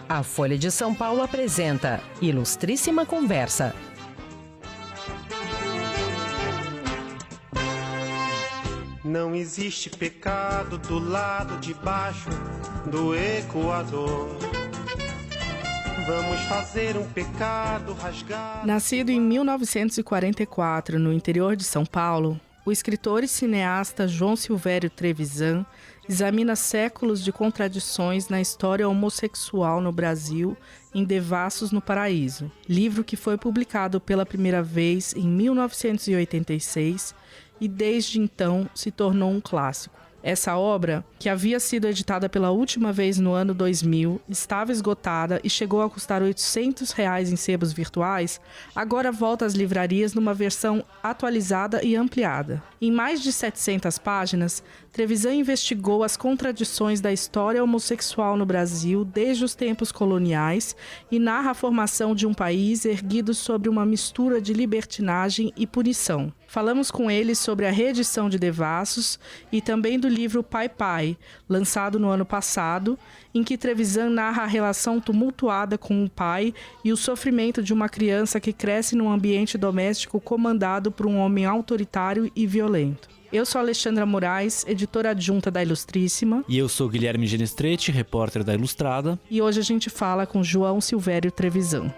A Folha de São Paulo apresenta Ilustríssima Conversa. Não existe pecado do lado de baixo do Equador. Vamos fazer um pecado rasgado. Nascido em 1944, no interior de São Paulo, o escritor e cineasta João Silvério Trevisan examina séculos de contradições na história homossexual no Brasil em Devassos no Paraíso, livro que foi publicado pela primeira vez em 1986 e desde então se tornou um clássico. Essa obra, que havia sido editada pela última vez no ano 2000, estava esgotada e chegou a custar R$ 800 em sebos virtuais, agora volta às livrarias numa versão atualizada e ampliada. Em mais de 700 páginas, Trevisan investigou as contradições da história homossexual no Brasil desde os tempos coloniais e narra a formação de um país erguido sobre uma mistura de libertinagem e punição. Falamos com ele sobre a reedição de Devassos e também do livro Pai Pai, lançado no ano passado, em que Trevisan narra a relação tumultuada com o pai e o sofrimento de uma criança que cresce num ambiente doméstico comandado por um homem autoritário e violento. Eu sou Alexandra Moraes, editora adjunta da Ilustríssima. E eu sou Guilherme Genestretti, repórter da Ilustrada. E hoje a gente fala com João Silvério Trevisan.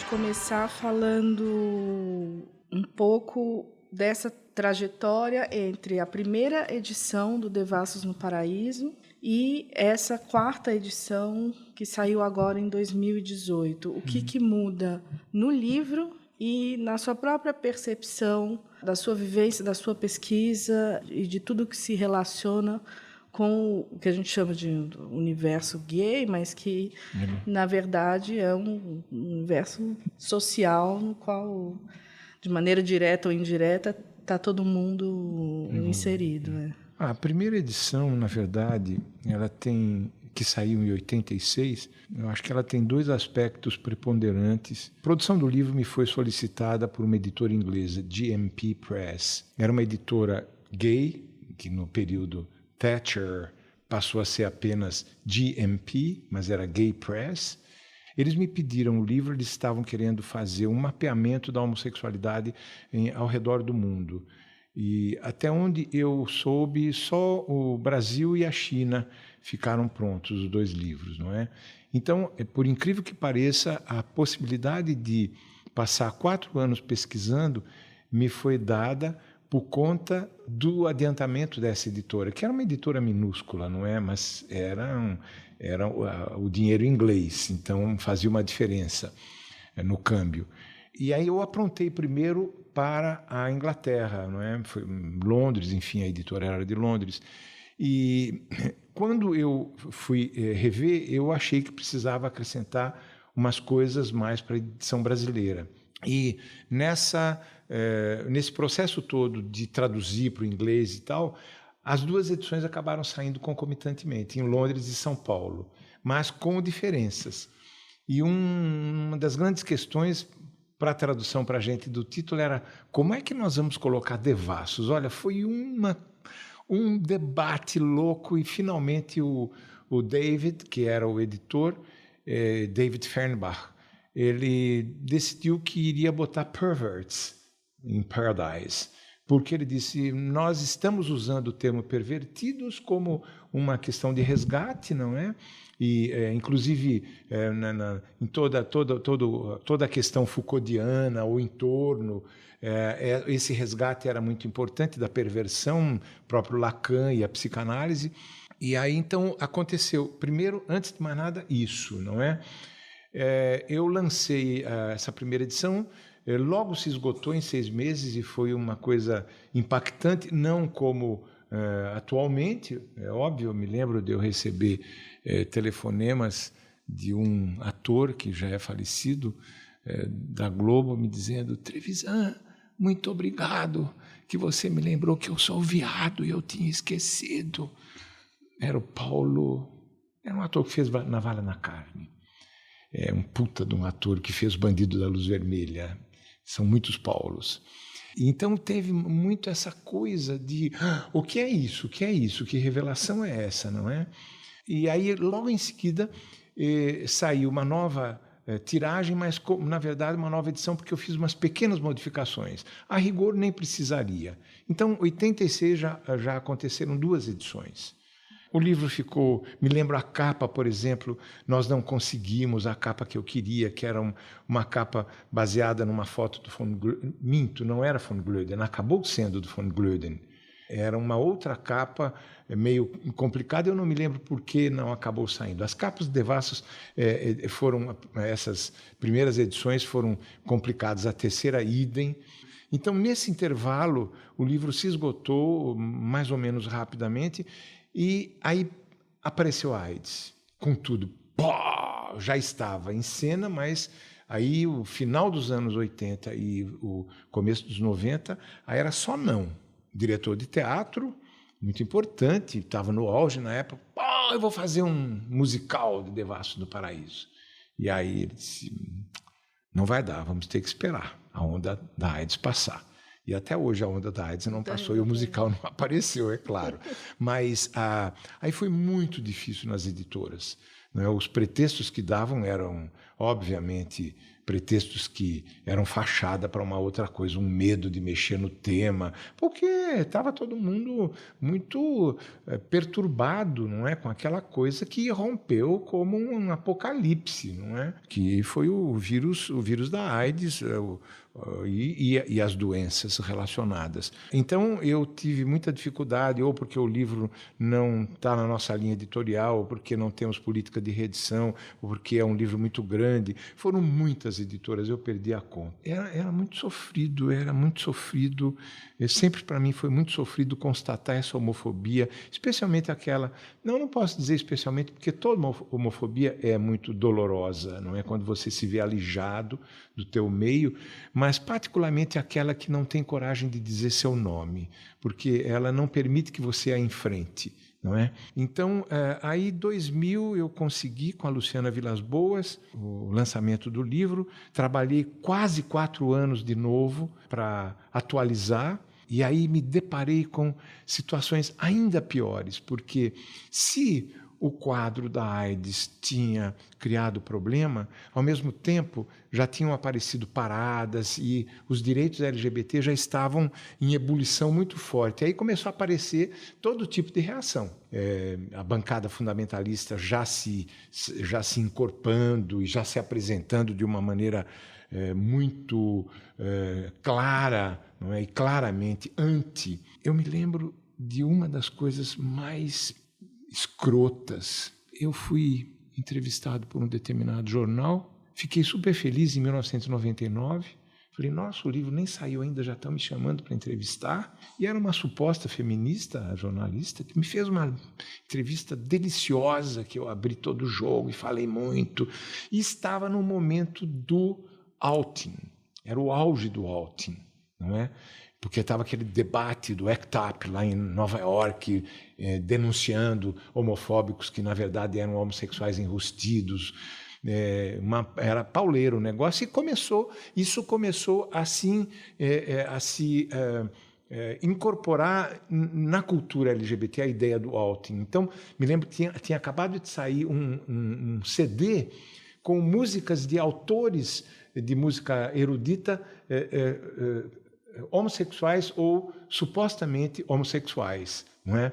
Começar falando um pouco dessa trajetória entre a primeira edição do Devassos no Paraíso e essa quarta edição que saiu agora em 2018. O que muda no livro e na sua própria percepção da sua vivência, da sua pesquisa e de tudo que se relaciona com o que a gente chama de universo gay, mas que, na verdade, é um universo social no qual, de maneira direta ou indireta, está todo mundo inserido. Né? A primeira edição, na verdade, ela tem, que saiu em 86, eu acho que ela tem dois aspectos preponderantes. A produção do livro me foi solicitada por uma editora inglesa, GMP Press. Era uma editora gay, que no período Thatcher passou a ser apenas GMP, mas era Gay Press. Eles me pediram o livro, eles estavam querendo fazer um mapeamento da homossexualidade ao redor do mundo. E até onde eu soube, só o Brasil e a China ficaram prontos, os dois livros, não é? Então, por incrível que pareça, a possibilidade de passar 4 anos pesquisando me foi dada por conta do adiantamento dessa editora, que era uma editora minúscula, não é? Mas era o dinheiro inglês, então fazia uma diferença no câmbio. E aí eu aprontei primeiro para a Inglaterra, não é? Foi Londres, enfim, a editora era de Londres. E quando eu fui rever, eu achei que precisava acrescentar umas coisas mais para a edição brasileira. E nesse processo todo de traduzir para o inglês e tal, as duas edições acabaram saindo concomitantemente, em Londres e São Paulo, mas com diferenças. E uma das grandes questões para a tradução para a gente do título era como é que nós vamos colocar Devassos? Olha, foi um debate louco e finalmente o David, que era o editor, David Fernbach, ele decidiu que iria botar perverts em Paradise, porque ele disse, nós estamos usando o termo pervertidos como uma questão de resgate, não é? E, inclusive, em toda a questão Foucauldiana, o entorno, esse resgate era muito importante da perversão, próprio Lacan e a psicanálise. E aí, então, aconteceu, primeiro, antes de mais nada, isso, não é? Eu lancei essa primeira edição, logo se esgotou em 6 meses e foi uma coisa impactante, não como atualmente, é óbvio, eu me lembro de eu receber telefonemas de um ator que já é falecido, da Globo, me dizendo, Trevisan, muito obrigado que você me lembrou que eu sou viado e eu tinha esquecido. Era o Paulo, era um ator que fez Navalha na Carne. Um puta de um ator que fez Bandido da Luz Vermelha. São muitos Paulos. Então teve muito essa coisa de o que é isso? O que é isso? Que revelação é essa, não é? E aí, logo em seguida, saiu uma nova tiragem, mas, na verdade, uma nova edição, porque eu fiz umas pequenas modificações. A rigor, nem precisaria. Então, em 86 já aconteceram 2 edições. O livro ficou... Me lembro a capa, por exemplo, nós não conseguimos a capa que eu queria, que era uma capa baseada numa foto do von Glöden. Minto, não era von Glöden, acabou sendo do von Glöden. Era uma outra capa meio complicada, eu não me lembro por que não acabou saindo. As capas de Devassos essas primeiras edições foram complicadas, a terceira idem. Então, nesse intervalo, o livro se esgotou mais ou menos rapidamente e aí apareceu a AIDS, com tudo. Pô, já estava em cena, mas aí o final dos anos 80 e o começo dos 90, aí era só não. Diretor de teatro, muito importante, estava no auge na época. Eu vou fazer um musical de Devassos do Paraíso. E aí ele disse, não vai dar, vamos ter que esperar a onda da AIDS passar. E até hoje a onda da AIDS não passou e o musical não apareceu, é claro. Mas aí foi muito difícil nas editoras. Né? Os pretextos que davam eram, obviamente, pretextos que eram fachada para uma outra coisa, um medo de mexer no tema, porque estava todo mundo muito perturbado, não é, com aquela coisa que rompeu como um apocalipse, não é? Que foi o vírus da AIDS e as doenças relacionadas. Então eu tive muita dificuldade, ou porque o livro não está na nossa linha editorial, ou porque não temos política de reedição, ou porque é um livro muito grande. Foram muitas editoras, eu perdi a conta. Era muito sofrido, sempre para mim foi muito sofrido constatar essa homofobia, especialmente aquela, não posso dizer especialmente, porque toda homofobia é muito dolorosa, não é? Quando você se vê alijado do teu meio, mas particularmente aquela que não tem coragem de dizer seu nome, porque ela não permite que você a enfrente. Não é? Então, aí em 2000 eu consegui com a Luciana Vilas Boas o lançamento do livro, trabalhei quase 4 anos de novo para atualizar e aí me deparei com situações ainda piores, porque se o quadro da AIDS tinha criado problema, ao mesmo tempo já tinham aparecido paradas e os direitos LGBT já estavam em ebulição muito forte. Aí começou a aparecer todo tipo de reação. A bancada fundamentalista já se encorpando e já se apresentando de uma maneira muito clara, não é? E claramente anti. Eu me lembro de uma das coisas mais escrotas. Eu fui entrevistado por um determinado jornal, fiquei super feliz em 1999, falei, nossa, o livro nem saiu ainda, já estão me chamando para entrevistar, e era uma suposta feminista, a jornalista, que me fez uma entrevista deliciosa, que eu abri todo o jogo e falei muito, e estava no momento do outing, era o auge do outing, não é? Porque estava aquele debate do ACT UP lá em Nova York, denunciando homofóbicos que, na verdade, eram homossexuais enrustidos. Era pauleiro o negócio, e isso começou assim, a se incorporar na cultura LGBT a ideia do outing. Então, me lembro que tinha acabado de sair um CD com músicas de autores de música erudita, homossexuais ou supostamente homossexuais, não é?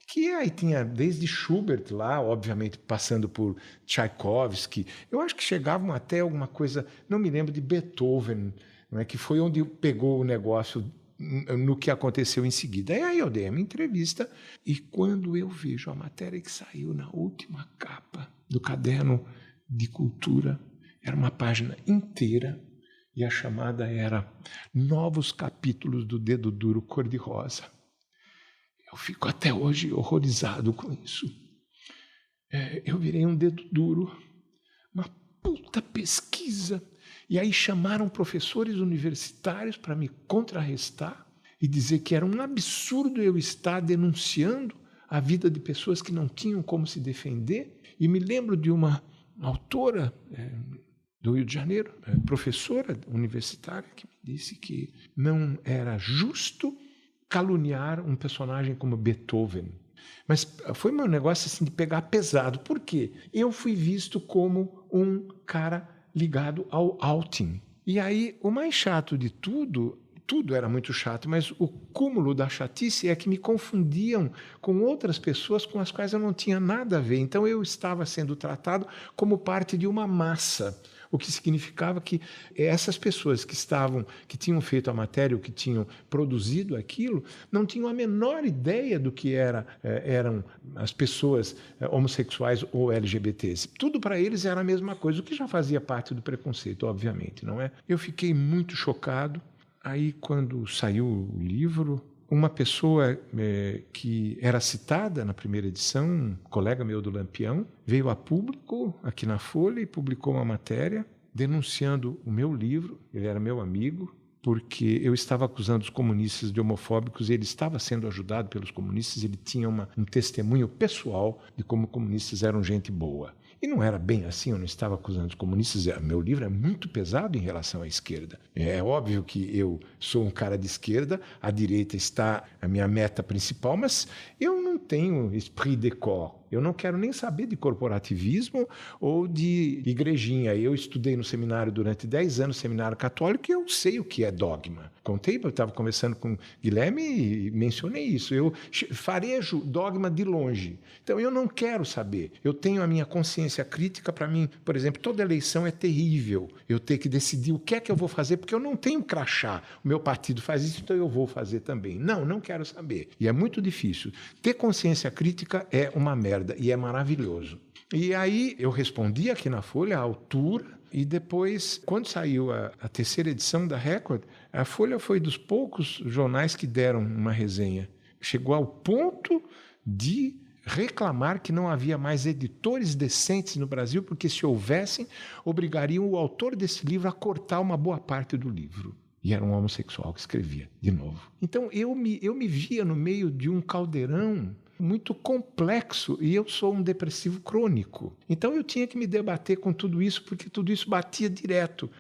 Que aí tinha desde Schubert lá, obviamente passando por Tchaikovsky, eu acho que chegavam até alguma coisa, não me lembro, de Beethoven, não é? Que foi onde pegou o negócio no que aconteceu em seguida. E aí eu dei a minha entrevista e quando eu vejo a matéria que saiu na última capa do caderno de cultura, era uma página inteira, e a chamada era Novos Capítulos do Dedo Duro Cor-de-Rosa. Eu fico até hoje horrorizado com isso. Eu virei um dedo duro, uma puta pesquisa, e aí chamaram professores universitários para me contrarrestar e dizer que era um absurdo eu estar denunciando a vida de pessoas que não tinham como se defender. E me lembro de uma autora do Rio de Janeiro, professora universitária, que me disse que não era justo caluniar um personagem como Beethoven. Mas foi um negócio assim de pegar pesado. Por quê? Eu fui visto como um cara ligado ao outing. E aí, o mais chato de tudo era muito chato, mas o cúmulo da chatice é que me confundiam com outras pessoas com as quais eu não tinha nada a ver. Então eu estava sendo tratado como parte de uma massa, o que significava que essas pessoas que tinham feito a matéria, ou que tinham produzido aquilo, não tinham a menor ideia do que eram as pessoas homossexuais ou LGBTs. Tudo para eles era a mesma coisa, o que já fazia parte do preconceito, obviamente, não é? Eu fiquei muito chocado. Aí, quando saiu o livro, uma pessoa que era citada na primeira edição, um colega meu do Lampião, veio a público, aqui na Folha, e publicou uma matéria denunciando o meu livro. Ele era meu amigo, porque eu estava acusando os comunistas de homofóbicos e ele estava sendo ajudado pelos comunistas. Ele tinha um testemunho pessoal de como comunistas eram gente boa. E não era bem assim, eu não estava acusando os comunistas. Meu livro é muito pesado em relação à esquerda. É óbvio que eu sou um cara de esquerda, à direita está a minha meta principal, mas eu não tenho esprit de corps. Eu não quero nem saber de corporativismo ou de igrejinha. Eu estudei no seminário durante 10 anos, seminário católico, e eu sei o que é dogma. Eu estava conversando com o Guilherme e mencionei isso. Eu farejo dogma de longe. Então, eu não quero saber. Eu tenho a minha consciência crítica. Para mim, por exemplo, toda eleição é terrível. Eu ter que decidir o que é que eu vou fazer, porque eu não tenho crachá. O meu partido faz isso, então eu vou fazer também. Não quero saber. E é muito difícil. Ter consciência crítica é uma merda. E é maravilhoso. E aí eu respondi aqui na Folha à altura, e depois, quando saiu a terceira edição da Record, a Folha foi dos poucos jornais que deram uma resenha. Chegou ao ponto de reclamar que não havia mais editores decentes no Brasil, porque se houvessem, obrigariam o autor desse livro a cortar uma boa parte do livro. E era um homossexual que escrevia, de novo. Então eu me via no meio de um caldeirão muito complexo, e eu sou um depressivo crônico. Então eu tinha que me debater com tudo isso, porque tudo isso batia direto,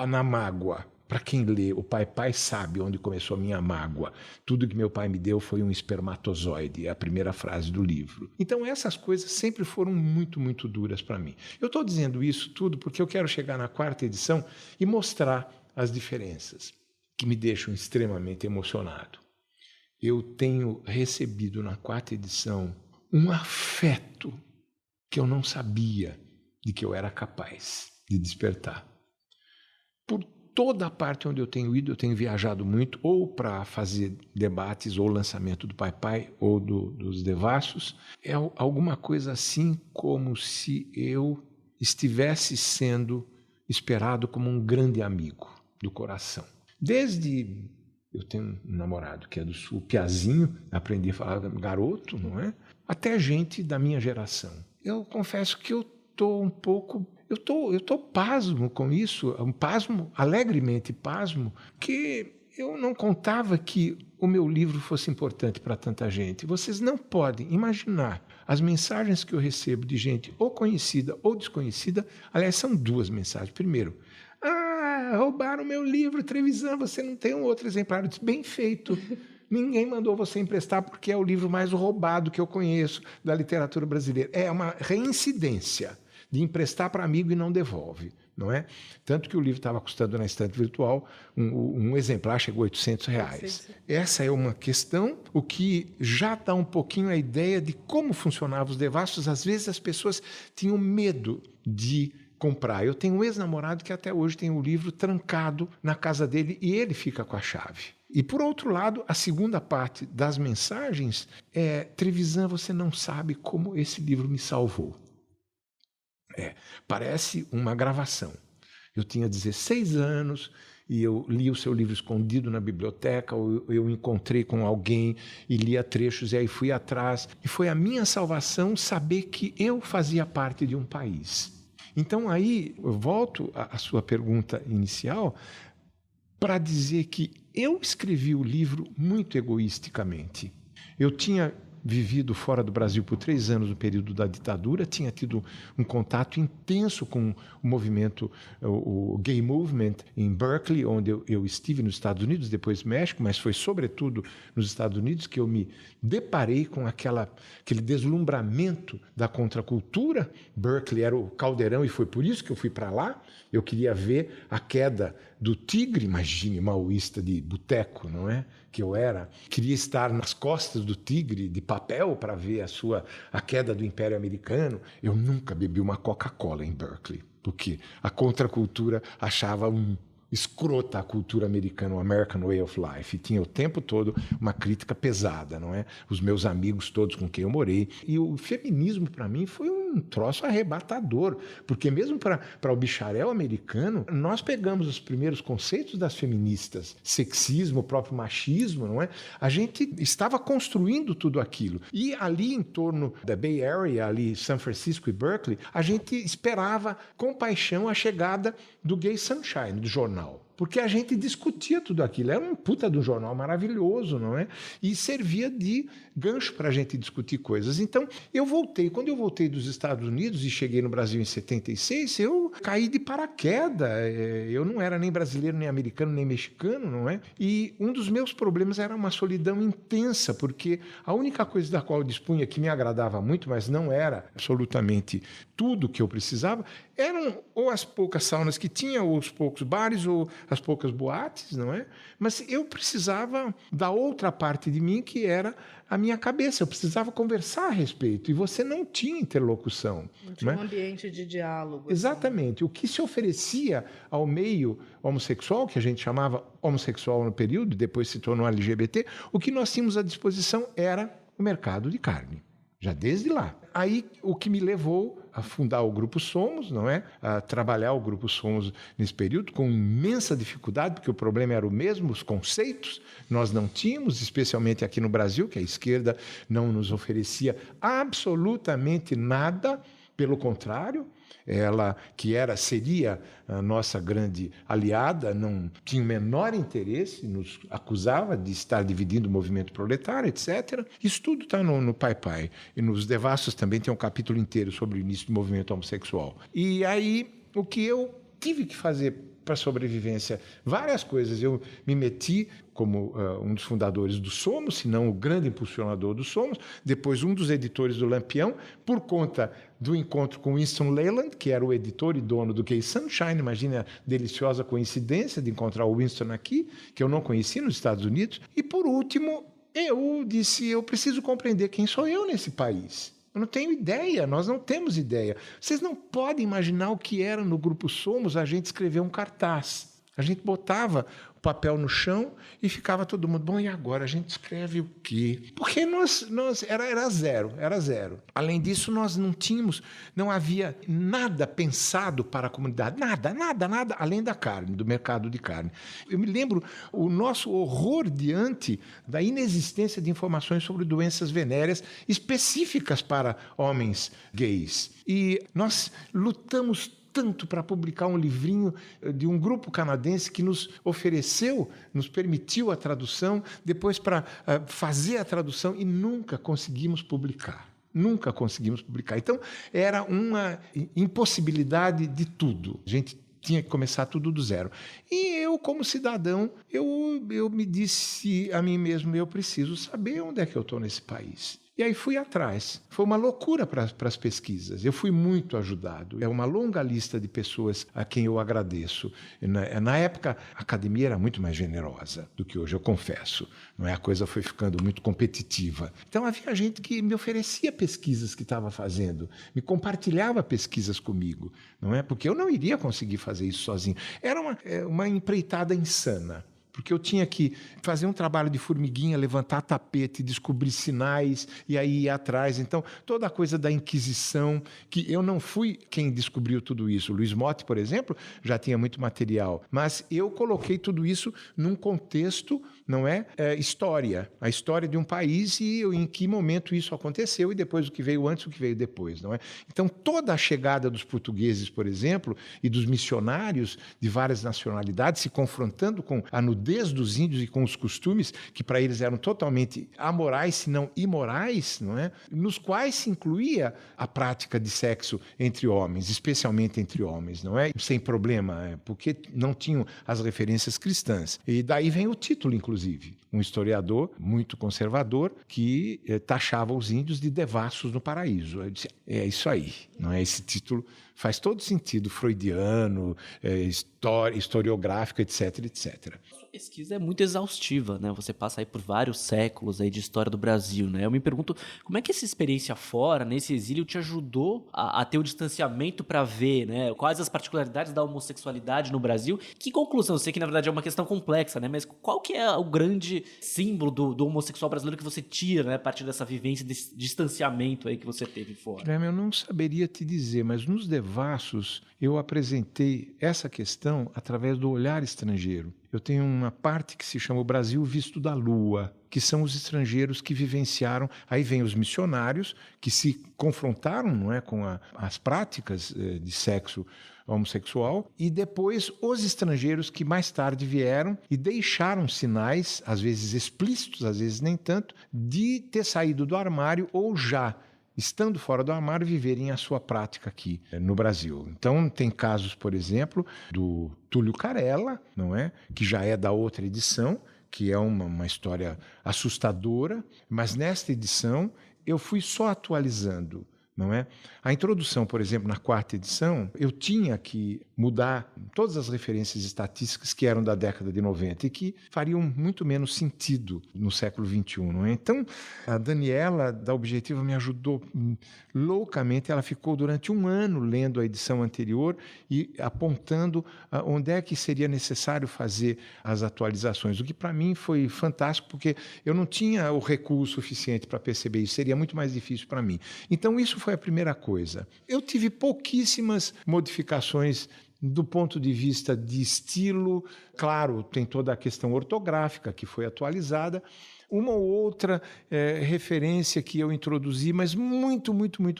na mágoa. Para quem lê O Pai sabe onde começou a minha mágoa. Tudo que meu pai me deu foi um espermatozoide, é a primeira frase do livro. Então essas coisas sempre foram muito, muito duras para mim. Eu estou dizendo isso tudo porque eu quero chegar na 4ª edição e mostrar as diferenças que me deixam extremamente emocionado. Eu tenho recebido na 4ª edição um afeto que eu não sabia de que eu era capaz de despertar. Por toda a parte onde eu tenho ido, eu tenho viajado muito, ou para fazer debates, ou lançamento do Pai, ou dos Devassos. É alguma coisa assim como se eu estivesse sendo esperado como um grande amigo do coração. Desde... Eu tenho um namorado que é do Sul, Piazinho, aprendi a falar garoto, não é? Até gente da minha geração. Eu confesso que eu estou um pouco... Eu tô pasmo com isso, alegremente pasmo, que eu não contava que o meu livro fosse importante para tanta gente. Vocês não podem imaginar as mensagens que eu recebo de gente ou conhecida ou desconhecida. Aliás, são 2 mensagens. Primeiro, roubaram meu livro, Trevisan, você não tem um outro exemplar. Eu disse, bem feito. Ninguém mandou você emprestar porque é o livro mais roubado que eu conheço da literatura brasileira. É uma reincidência de emprestar para amigo e não devolve, não é? Tanto que o livro estava custando na estante virtual, um exemplar chegou a R$800. Essa é uma questão, o que já dá um pouquinho a ideia de como funcionavam os devassos. Às vezes as pessoas tinham medo de comprar. Eu tenho um ex-namorado que até hoje tem o livro trancado na casa dele e ele fica com a chave. E, por outro lado, a segunda parte das mensagens é: Trevisan, você não sabe como esse livro me salvou. Parece uma gravação. Eu tinha 16 anos e eu li o seu livro escondido na biblioteca, ou eu encontrei com alguém e lia trechos e aí fui atrás. E foi a minha salvação saber que eu fazia parte de um país. Então aí eu volto à sua pergunta inicial para dizer que eu escrevi o livro muito egoisticamente. Eu tinha vivido fora do Brasil por 3 anos no período da ditadura, tinha tido um contato intenso com o movimento, o gay movement em Berkeley, onde eu estive nos Estados Unidos, depois México, mas foi sobretudo nos Estados Unidos que eu me deparei com aquele deslumbramento da contracultura. Berkeley era o caldeirão e foi por isso que eu fui para lá. Eu queria ver a queda do tigre, imagine, maoísta de boteco, não é? Que eu era. Queria estar nas costas do tigre de papel para ver a queda do Império Americano. Eu nunca bebi uma Coca-Cola em Berkeley, porque a contracultura achava escrota a cultura americana, o American Way of Life. E tinha o tempo todo uma crítica pesada, não é? Os meus amigos todos com quem eu morei. E o feminismo, para mim, foi um troço arrebatador, porque mesmo para o bicharel americano, nós pegamos os primeiros conceitos das feministas, sexismo, o próprio machismo, não é? A gente estava construindo tudo aquilo. E ali em torno da Bay Area, ali São Francisco e Berkeley, a gente esperava com paixão a chegada do Gay Sunshine, do jornal. Porque a gente discutia tudo aquilo. Era um puta de um jornal maravilhoso, não é? E servia de gancho para a gente discutir coisas. Então, eu voltei. Quando eu voltei dos Estados Unidos e cheguei no Brasil em 76, eu caí de paraquedas. Eu não era nem brasileiro, nem americano, nem mexicano, não é? E um dos meus problemas era uma solidão intensa, porque a única coisa da qual eu dispunha que me agradava muito, mas não era absolutamente tudo que eu precisava, eram ou as poucas saunas que tinha, ou os poucos bares, ou as poucas boates, não é? Mas eu precisava da outra parte de mim, que era a minha cabeça. Eu precisava conversar a respeito, e você não tinha interlocução. Não tinha não é? Um ambiente de diálogo. Exatamente. O que se oferecia ao meio homossexual, que a gente chamava homossexual no período, depois se tornou LGBT, o que nós tínhamos à disposição era o mercado de carne. Já desde lá. Aí, o que me levou a fundar o Grupo Somos, não é? A trabalhar o Grupo Somos nesse período, com imensa dificuldade, porque o problema era o mesmo, os conceitos nós não tínhamos, especialmente aqui no Brasil, que a esquerda não nos oferecia absolutamente nada, pelo contrário. Ela, que seria a nossa grande aliada, não tinha o menor interesse, nos acusava de estar dividindo o movimento proletário, etc. Isso tudo está no Pai Pai. E nos Devassos também tem um capítulo inteiro sobre o início do movimento homossexual. E aí, o que eu tive que fazer para a sobrevivência? Várias coisas. Eu me meti como um dos fundadores do Somos, se não o grande impulsionador do Somos, depois um dos editores do Lampião, por conta do encontro com Winston Leland, que era o editor e dono do Gay Sunshine. Imagina a deliciosa coincidência de encontrar o Winston aqui, que eu não conheci nos Estados Unidos. E, por último, eu disse, eu preciso compreender quem sou eu nesse país. Eu não tenho ideia, nós não temos ideia. Vocês não podem imaginar o que era no Grupo Somos a gente escrever um cartaz. A gente botava o papel no chão e ficava todo mundo, bom, e agora a gente escreve o quê? Porque era zero. Além disso, nós não havia nada pensado para a comunidade, nada, além da carne, do mercado de carne. Eu me lembro o nosso horror diante da inexistência de informações sobre doenças venéreas específicas para homens gays. E nós lutamos tanto para publicar um livrinho de um grupo canadense que nos permitiu a tradução, depois para fazer a tradução, e nunca conseguimos publicar. Então, era uma impossibilidade de tudo. A gente tinha que começar tudo do zero. E eu, como cidadão, eu me disse a mim mesmo, eu preciso saber onde é que eu estou nesse país. E aí fui atrás. Foi uma loucura para as pesquisas. Eu fui muito ajudado. É uma longa lista de pessoas a quem eu agradeço. Na época, a academia era muito mais generosa do que hoje, eu confesso. Não é? A coisa foi ficando muito competitiva. Então, havia gente que me oferecia pesquisas que estava fazendo, me compartilhava pesquisas comigo, não é? Porque eu não iria conseguir fazer isso sozinho. Era uma empreitada insana. Porque eu tinha que fazer um trabalho de formiguinha, levantar tapete, descobrir sinais e aí ir atrás. Então, toda a coisa da Inquisição, que eu não fui quem descobriu tudo isso. O Luiz Motti, por exemplo, já tinha muito material. Mas eu coloquei tudo isso num contexto, não é? História. A história de um país e em que momento isso aconteceu e depois o que veio antes, o que veio depois, não é? Então, toda a chegada dos portugueses, por exemplo, e dos missionários de várias nacionalidades se confrontando com a nudez crudez dos índios e com os costumes que para eles eram totalmente amorais, se não imorais, não é? Nos quais se incluía a prática de sexo entre homens, especialmente entre homens, não é? Sem problema, porque não tinham as referências cristãs. E daí vem o título, inclusive. Um historiador muito conservador que taxava os índios de devassos no paraíso. Eu disse, é isso aí, não é? Esse título faz todo sentido freudiano, historiográfico, etc, etc. Sua pesquisa é muito exaustiva, né? Você passa aí por vários séculos aí de história do Brasil, né? Eu me pergunto, como é que essa experiência fora, nesse exílio, te ajudou a ter o distanciamento para ver, né? Quais as particularidades da homossexualidade no Brasil? Que conclusão? Eu sei que, na verdade, é uma questão complexa, né? Mas qual que é o grande símbolo do homossexual brasileiro que você tira, né? A partir dessa vivência, desse distanciamento aí que você teve fora? Eu não saberia te dizer, mas nos devassos eu apresentei essa questão através do olhar estrangeiro. Eu tenho uma parte que se chama o Brasil visto da Lua, que são os estrangeiros que vivenciaram. Aí vem os missionários que se confrontaram, não é, com as práticas de sexo homossexual, e depois os estrangeiros que mais tarde vieram e deixaram sinais, às vezes explícitos, às vezes nem tanto, de ter saído do armário ou já estando fora do armário, viverem a sua prática aqui no Brasil. Então, tem casos, por exemplo, do Túlio Carella, não é? Que já é da outra edição, que é uma história assustadora, mas nesta edição eu fui só atualizando, não é? A introdução, por exemplo, na 4ª edição, eu tinha que mudar todas as referências estatísticas que eram da década de 90 e que fariam muito menos sentido no século XXI, não é? Então, a Daniela, da Objetiva, me ajudou loucamente. Ela ficou durante um ano lendo a edição anterior e apontando onde é que seria necessário fazer as atualizações, o que para mim foi fantástico, porque eu não tinha o recuo suficiente para perceber isso, seria muito mais difícil para mim. Então, isso foi a primeira coisa. Eu tive pouquíssimas modificações do ponto de vista de estilo. Claro, tem toda a questão ortográfica que foi atualizada, uma ou outra referência que eu introduzi, mas muito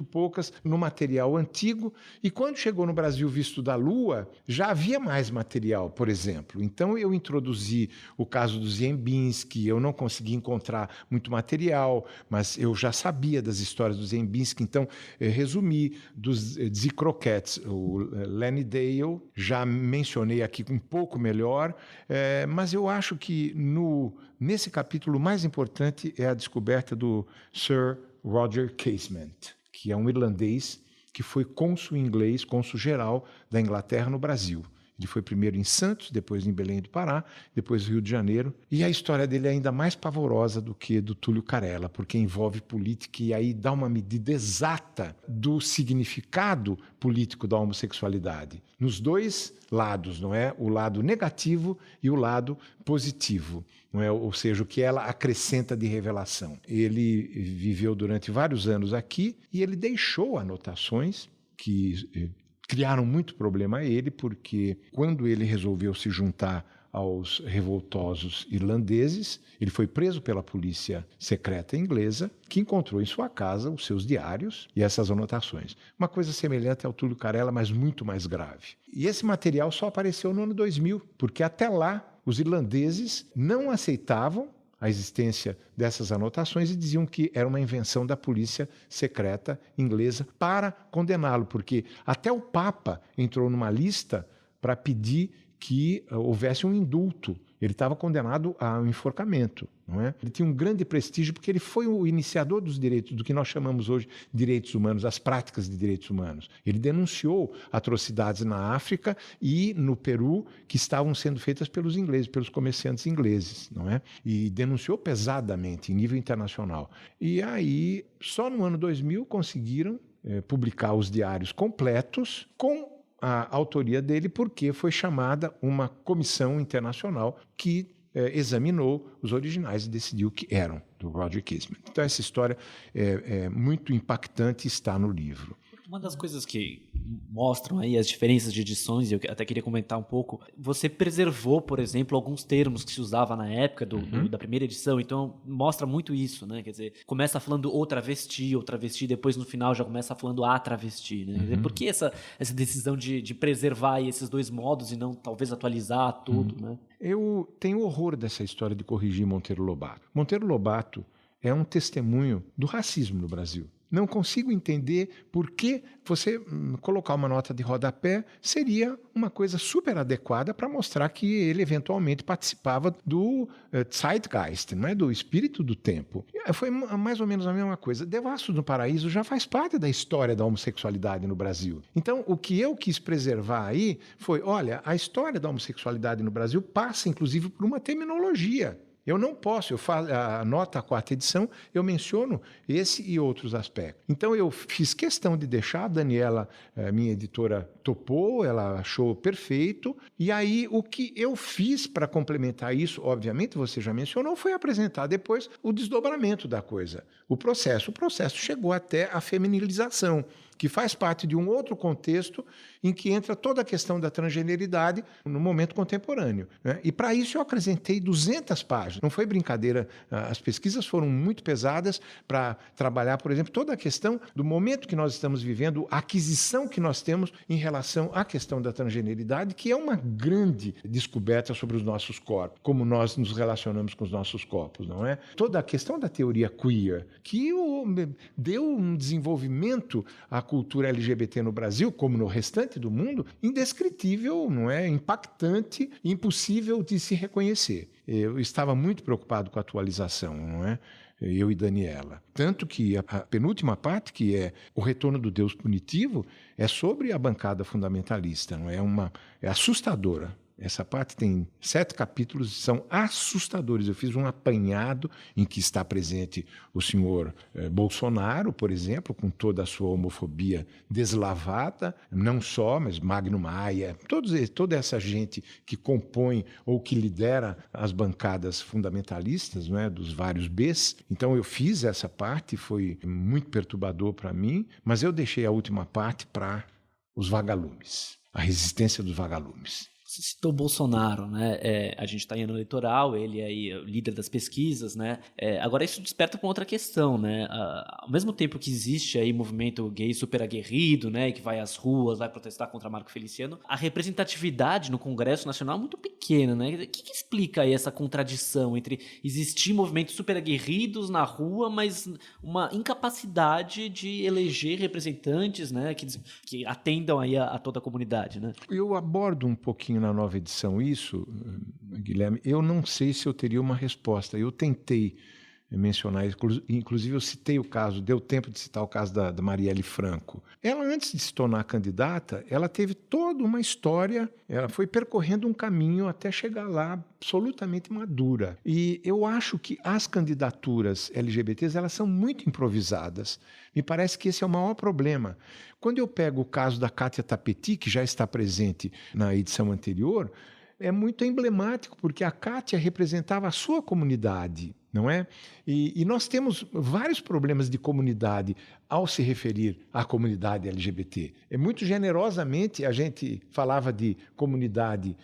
poucas no material antigo. E quando chegou no Brasil visto da Lua, já havia mais material, por exemplo. Então eu introduzi o caso do Ziembinski. Eu não consegui encontrar muito material, mas eu já sabia das histórias do Ziembinski, então resumi dos Croquettes, o Lenny Dale, já mencionei aqui um pouco melhor, mas eu acho que nesse capítulo, o mais importante é a descoberta do Sir Roger Casement, que é um irlandês que foi cônsul inglês, cônsul geral da Inglaterra no Brasil. Ele foi primeiro em Santos, depois em Belém do Pará, depois no Rio de Janeiro. E a história dele é ainda mais pavorosa do que do Túlio Carella, porque envolve política e aí dá uma medida exata do significado político da homossexualidade. Nos dois lados, não é? O lado negativo e o lado positivo, não é? Ou seja, o que ela acrescenta de revelação. Ele viveu durante vários anos aqui e ele deixou anotações que criaram muito problema a ele, porque quando ele resolveu se juntar aos revoltosos irlandeses, ele foi preso pela polícia secreta inglesa, que encontrou em sua casa os seus diários e essas anotações. Uma coisa semelhante ao Túlio Carella, mas muito mais grave. E esse material só apareceu no ano 2000, porque até lá os irlandeses não aceitavam a existência dessas anotações e diziam que era uma invenção da polícia secreta inglesa para condená-lo, porque até o Papa entrou numa lista para pedir que houvesse um indulto. Ele estava condenado ao enforcamento, não é? Ele tinha um grande prestígio porque ele foi o iniciador dos direitos, do que nós chamamos hoje de direitos humanos, as práticas de direitos humanos. Ele denunciou atrocidades na África e no Peru que estavam sendo feitas pelos ingleses, pelos comerciantes ingleses, não é? E denunciou pesadamente em nível internacional. E aí, só no ano 2000 conseguiram publicar os diários completos com a autoria dele, porque foi chamada uma comissão internacional que examinou os originais e decidiu que eram do Roger Casement. Então essa história é muito impactante e está no livro. Uma das coisas que mostram aí as diferenças de edições, e eu até queria comentar um pouco. Você preservou, por exemplo, alguns termos que se usava na época da primeira edição, então mostra muito isso, né? Quer dizer, começa falando o travesti, depois no final já começa falando a travesti, né? Quer dizer, por que essa decisão de preservar aí esses dois modos e não talvez atualizar tudo, né? Eu tenho horror dessa história de corrigir Monteiro Lobato. Monteiro Lobato é um testemunho do racismo no Brasil. Não consigo entender por que você colocar uma nota de rodapé seria uma coisa super adequada para mostrar que ele eventualmente participava do Zeitgeist, não é? Do espírito do tempo. Foi mais ou menos a mesma coisa. Devassos no Paraíso já faz parte da história da homossexualidade no Brasil. Então, o que eu quis preservar aí foi, olha, a história da homossexualidade no Brasil passa, inclusive, por uma terminologia. Eu não posso, a nota, a quarta edição, eu menciono esse e outros aspectos. Então, eu fiz questão de deixar, a Daniela, minha editora, topou, ela achou perfeito. E aí, o que eu fiz para complementar isso, obviamente, você já mencionou, foi apresentar depois o desdobramento da coisa, o processo. O processo chegou até a feminilização, que faz parte de um outro contexto em que entra toda a questão da transgeneridade no momento contemporâneo, né? E para isso eu acrescentei 200 páginas. Não foi brincadeira, as pesquisas foram muito pesadas para trabalhar, por exemplo, toda a questão do momento que nós estamos vivendo, a aquisição que nós temos em relação à questão da transgeneridade, que é uma grande descoberta sobre os nossos corpos, como nós nos relacionamos com os nossos corpos, não é? Toda a questão da teoria queer, que deu um desenvolvimento à cultura LGBT no Brasil, como no restante do mundo, indescritível, não é? Impactante, impossível de se reconhecer. Eu estava muito preocupado com a atualização, não é? Eu e Daniela. Tanto que a penúltima parte, que é o retorno do Deus punitivo, é sobre a bancada fundamentalista, não é? É assustadora. Essa parte tem 7 capítulos, são assustadores. Eu fiz um apanhado em que está presente o senhor Bolsonaro, por exemplo, com toda a sua homofobia deslavada, não só, mas Magno Maia, toda essa gente que compõe ou que lidera as bancadas fundamentalistas, não é, dos vários Bs. Então eu fiz essa parte, foi muito perturbador para mim, mas eu deixei a última parte para os vagalumes, a resistência dos vagalumes. Você citou o Bolsonaro, né? A gente está em ano eleitoral, ele é aí o líder das pesquisas, né? Agora isso desperta para outra questão, né? Ao mesmo tempo que existe aí movimento gay super aguerrido, né? Que vai às ruas, vai protestar contra Marco Feliciano, a representatividade no Congresso Nacional é muito pequena, né? O que explica aí essa contradição entre existir movimentos super aguerridos na rua, mas uma incapacidade de eleger representantes, né? Que atendam aí a toda a comunidade, né? Eu abordo um pouquinho na nova edição isso, Guilherme. Eu não sei se eu teria uma resposta. Eu tentei mencionar, inclusive eu citei o caso, deu tempo de citar o caso da Marielle Franco. Ela, antes de se tornar candidata, ela teve toda uma história, ela foi percorrendo um caminho até chegar lá absolutamente madura. E eu acho que as candidaturas LGBTs, elas são muito improvisadas. Me parece que esse é o maior problema. Quando eu pego o caso da Kátia Tapeti, que já está presente na edição anterior, é muito emblemático, porque a Kátia representava a sua comunidade, não é? E nós temos vários problemas de comunidade ao se referir à comunidade LGBT. Muito generosamente a gente falava de comunidade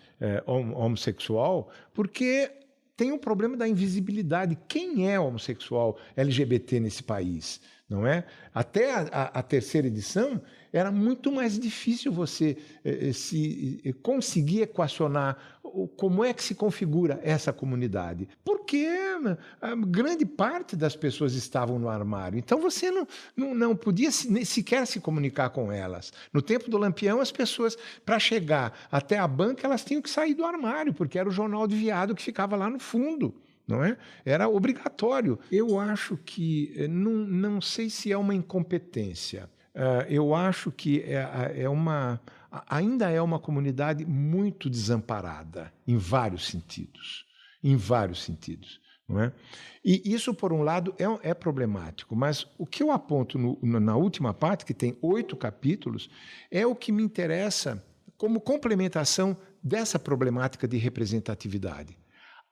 homossexual, porque tem um problema da invisibilidade. Quem é homossexual LGBT nesse país? Não é? Até a terceira edição era muito mais difícil você conseguir equacionar como é que se configura essa comunidade. Porque a grande parte das pessoas estavam no armário. Então você não podia sequer se comunicar com elas. No tempo do Lampião, as pessoas, para chegar até a banca, elas tinham que sair do armário, porque era o jornal de viado que ficava lá no fundo. Não é? Era obrigatório. Eu acho que, não sei se é uma incompetência, eu acho que ainda é uma comunidade muito desamparada, em vários sentidos. Não é? E isso, por um lado, é problemático, mas o que eu aponto na última parte, que tem 8 capítulos, é o que me interessa como complementação dessa problemática de representatividade.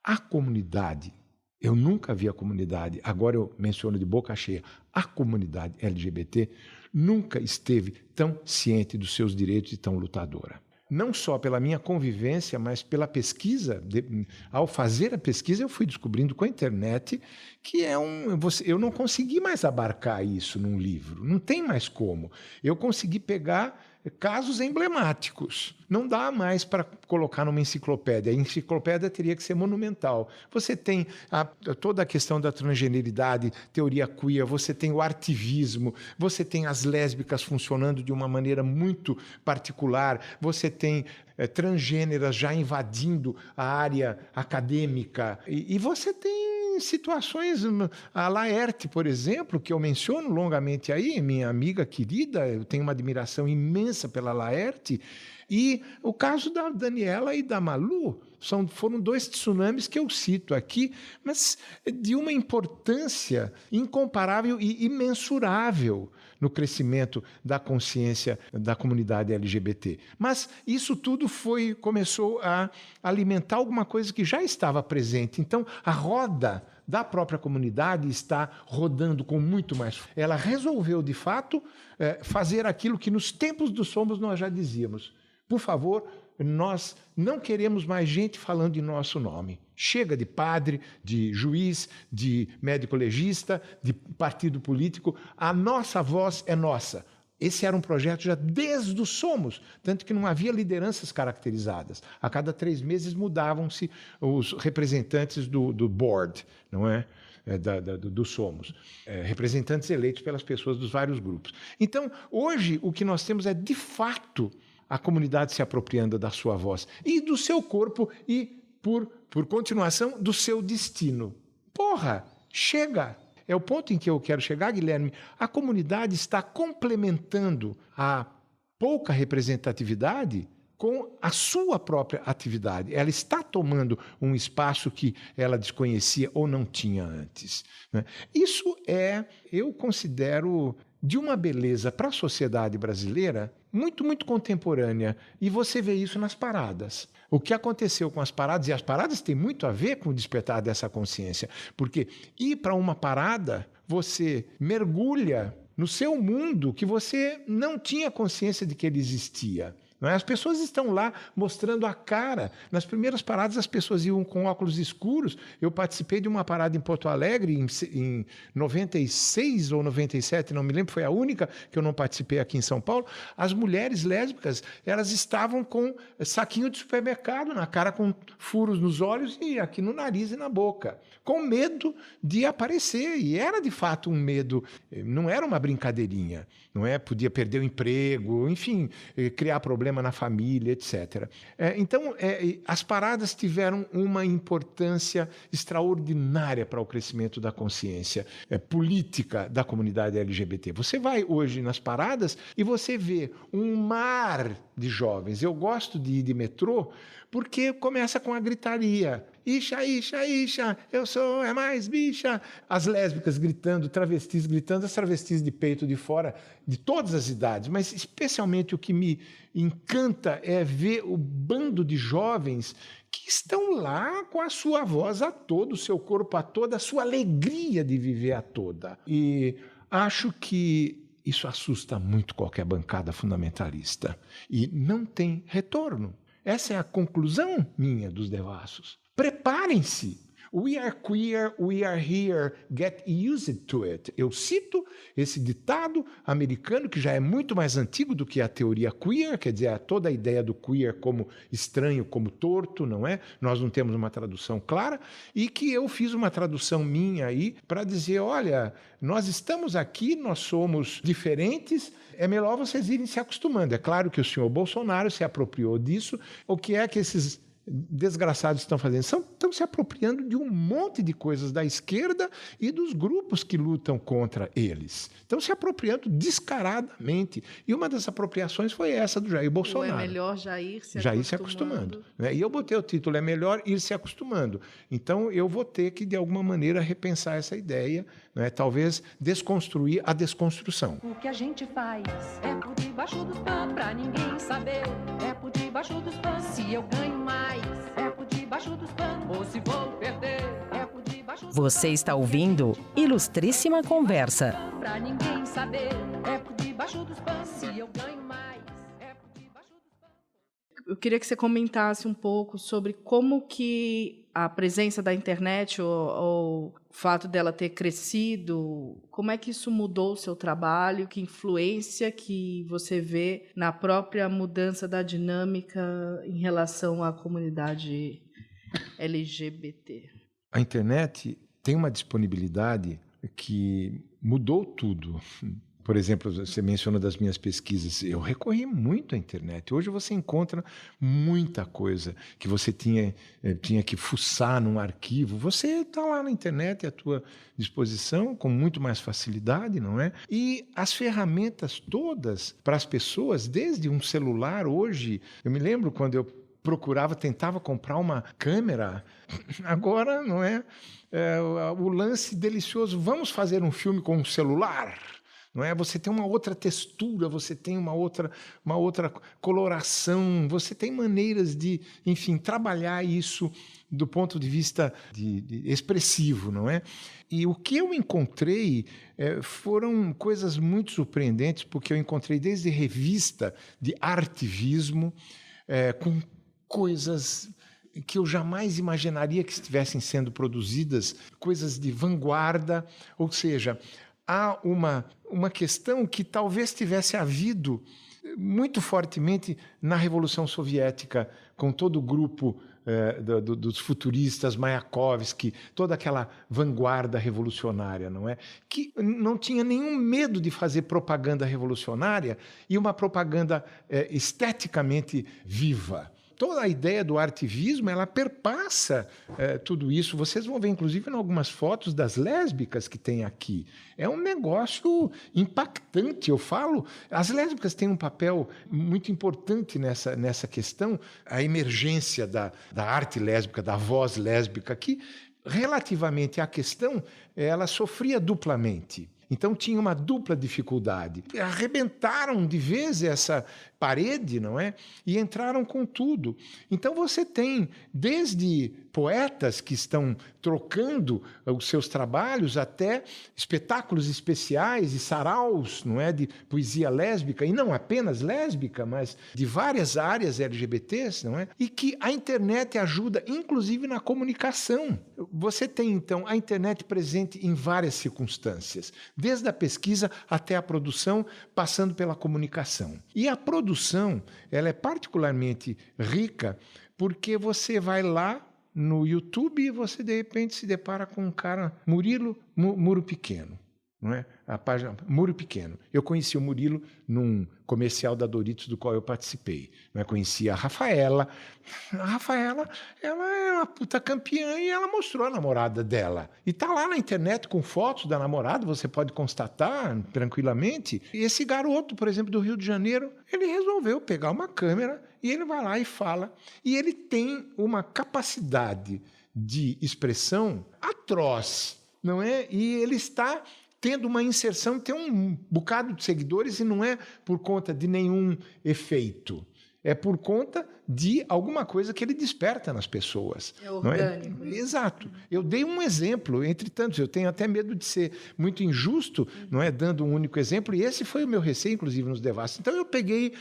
A comunidade Eu nunca vi a comunidade, agora eu menciono de boca cheia, a comunidade LGBT nunca esteve tão ciente dos seus direitos e tão lutadora. Não só pela minha convivência, mas pela pesquisa. Ao fazer a pesquisa, eu fui descobrindo com a internet que eu não consegui mais abarcar isso num livro. Não tem mais como. Eu consegui pegar casos emblemáticos. Não dá mais para colocar numa enciclopédia. A enciclopédia teria que ser monumental. Você tem toda a questão da transgeneridade, teoria queer, você tem o artivismo, você tem as lésbicas funcionando de uma maneira muito particular, você tem transgêneras já invadindo a área acadêmica, e você tem situações, a Laerte, por exemplo, que eu menciono longamente aí, minha amiga querida, eu tenho uma admiração imensa pela Laerte, e o caso da Daniela e da Malu foram 2 tsunamis que eu cito aqui, mas de uma importância incomparável e imensurável no crescimento da consciência da comunidade LGBT. Mas isso tudo começou a alimentar alguma coisa que já estava presente. Então, a roda da própria comunidade está rodando com muito mais. Ela resolveu, de fato, fazer aquilo que nos tempos dos Somos nós já dizíamos. Por favor, nós não queremos mais gente falando em nosso nome. Chega de padre, de juiz, de médico legista, de partido político. A nossa voz é nossa. Esse era um projeto já desde os Somos, tanto que não havia lideranças caracterizadas. A cada 3 meses mudavam-se os representantes do board, não é? Do Somos, representantes eleitos pelas pessoas dos vários grupos. Então, hoje, o que nós temos é, de fato, a comunidade se apropriando da sua voz e do seu corpo e, por continuação, do seu destino. Porra, chega! É o ponto em que eu quero chegar, Guilherme. A comunidade está complementando a pouca representatividade com a sua própria atividade. Ela está tomando um espaço que ela desconhecia ou não tinha antes, né? Isso eu considero, de uma beleza para a sociedade brasileira muito, muito contemporânea. E você vê isso nas paradas. O que aconteceu com as paradas, e as paradas têm muito a ver com o despertar dessa consciência, porque ir para uma parada, você mergulha no seu mundo que você não tinha consciência de que ele existia. Não é? As pessoas estão lá mostrando a cara. Nas primeiras paradas as pessoas iam com óculos escuros. Eu participei de uma parada em Porto Alegre em 96 ou 97, não me lembro, foi a única que eu não participei aqui em São Paulo. As mulheres lésbicas, elas estavam com saquinho de supermercado na cara, com furos nos olhos e aqui no nariz e na boca, com medo de aparecer. E era de fato um medo, não era uma brincadeirinha, não é? Podia perder o emprego, enfim, criar problemas na família, etc. Então, as paradas tiveram uma importância extraordinária para o crescimento da consciência política da comunidade LGBT. Você vai hoje nas paradas e você vê um mar de jovens. Eu gosto de ir de metrô porque começa com a gritaria. Ixa, ixa, ixa, eu sou mais bicha. As lésbicas gritando, travestis gritando, as travestis de peito de fora, de todas as idades. Mas especialmente o que me encanta é ver o bando de jovens que estão lá com a sua voz a toda, o seu corpo a toda, a sua alegria de viver a toda. E acho que isso assusta muito qualquer bancada fundamentalista. E não tem retorno. Essa é a conclusão minha dos devassos. Preparem-se. We are queer, we are here, get used to it. Eu cito esse ditado americano, que já é muito mais antigo do que a teoria queer, quer dizer, toda a ideia do queer como estranho, como torto, não é? Nós não temos uma tradução clara, e que eu fiz uma tradução minha aí para dizer, olha, nós estamos aqui, nós somos diferentes, é melhor vocês irem se acostumando. É claro que o senhor Bolsonaro se apropriou disso. O que é que esses desgraçados estão fazendo? Estão se apropriando de um monte de coisas da esquerda e dos grupos que lutam contra eles. Estão se apropriando descaradamente. E uma das apropriações foi essa do Jair Bolsonaro. Ou é melhor já ir se acostumando. Né? E eu botei o título, é melhor ir se acostumando. Então eu vou ter que, de alguma maneira, repensar essa ideia, né? Talvez desconstruir a desconstrução. O que a gente faz é por debaixo dos panos, pra ninguém saber. É por debaixo dos panos. Se eu ganho mais, é por debaixo dos panos. Ou se vou perder, é por debaixo Você está ouvindo Ilustríssima Conversa. Pra ninguém saber, é por debaixo dos panos. Se eu ganho mais, é por debaixo dos panos. Eu queria que você comentasse um pouco sobre como que a presença da internet ou o fato dela ter crescido, como é que isso mudou o seu trabalho, que influência que você vê na própria mudança da dinâmica em relação à comunidade LGBT? A internet tem uma disponibilidade que mudou tudo. Por exemplo, você mencionou das minhas pesquisas, eu recorri muito à internet. Hoje você encontra muita coisa que você tinha que fuçar num arquivo. Você está lá na internet à tua disposição com muito mais facilidade, não é? E as ferramentas todas para as pessoas, desde um celular hoje, eu me lembro quando eu tentava comprar uma câmera, agora, não é? O lance delicioso, vamos fazer um filme com um celular, não é? Você tem uma outra textura, você tem uma outra coloração, você tem maneiras de, enfim, trabalhar isso do ponto de vista de expressivo, não é? E o que eu encontrei foram coisas muito surpreendentes, porque eu encontrei desde revista de artivismo, com coisas que eu jamais imaginaria que estivessem sendo produzidas, coisas de vanguarda, ou seja, há uma questão que talvez tivesse havido muito fortemente na Revolução Soviética, com todo o grupo dos futuristas, Mayakovsky, toda aquela vanguarda revolucionária, não é? Que não tinha nenhum medo de fazer propaganda revolucionária e uma propaganda esteticamente viva. Toda a ideia do artivismo, ela perpassa tudo isso. Vocês vão ver, inclusive, em algumas fotos das lésbicas que tem aqui. É um negócio impactante, eu falo. As lésbicas têm um papel muito importante nessa questão, a emergência da arte lésbica, da voz lésbica, que, relativamente à questão, ela sofria duplamente. Então tinha uma dupla dificuldade. Arrebentaram de vez essa parede, não é? E entraram com tudo. Então você tem desde poetas que estão trocando os seus trabalhos até espetáculos especiais e saraus, não é, de poesia lésbica, e não apenas lésbica, mas de várias áreas LGBTs, não é? E que a internet ajuda, inclusive na comunicação. Você tem, então, a internet presente em várias circunstâncias, desde a pesquisa até a produção, passando pela comunicação. E a produção, ela é particularmente rica porque você vai lá no YouTube e você, de repente, se depara com um cara, Muro Pequeno. Não é? A página Muro Pequeno. Eu conheci o Murilo num comercial da Doritos do qual eu participei. Eu conheci a Rafaela. A Rafaela, ela é uma puta campeã e ela mostrou a namorada dela. E tá lá na internet com fotos da namorada, você pode constatar tranquilamente. E esse garoto, por exemplo, do Rio de Janeiro, ele resolveu pegar uma câmera e ele vai lá e fala. E ele tem uma capacidade de expressão atroz, não é? E ele está tendo uma inserção, tem um bocado de seguidores e não é por conta de nenhum efeito. É por conta de alguma coisa que ele desperta nas pessoas. É orgânico. Não é? Exato. Eu dei um exemplo, entre tantos. Eu tenho até medo de ser muito injusto, não é, dando um único exemplo, e esse foi o meu receio, inclusive, nos devassos. Então, eu peguei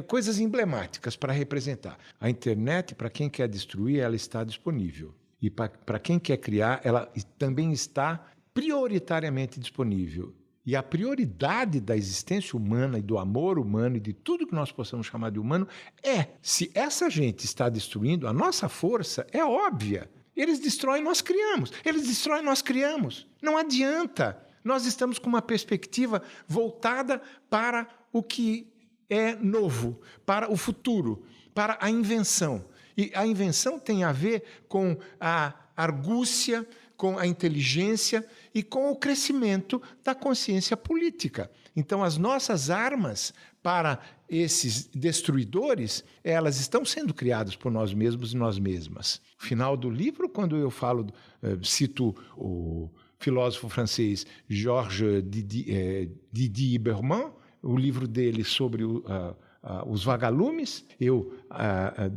coisas emblemáticas para representar. A internet, para quem quer destruir, ela está disponível. E para quem quer criar, ela também está prioritariamente disponível. E a prioridade da existência humana e do amor humano e de tudo que nós possamos chamar de humano se essa gente está destruindo, a nossa força é óbvia. Eles destroem, nós criamos. Eles destroem, nós criamos. Não adianta. Nós estamos com uma perspectiva voltada para o que é novo, para o futuro, para a invenção. E a invenção tem a ver com a argúcia, com a inteligência e com o crescimento da consciência política. Então, as nossas armas para esses destruidores, elas estão sendo criadas por nós mesmos e nós mesmas. No final do livro, quando eu falo, cito o filósofo francês Georges Didier Berman, o livro dele sobre os vagalumes, eu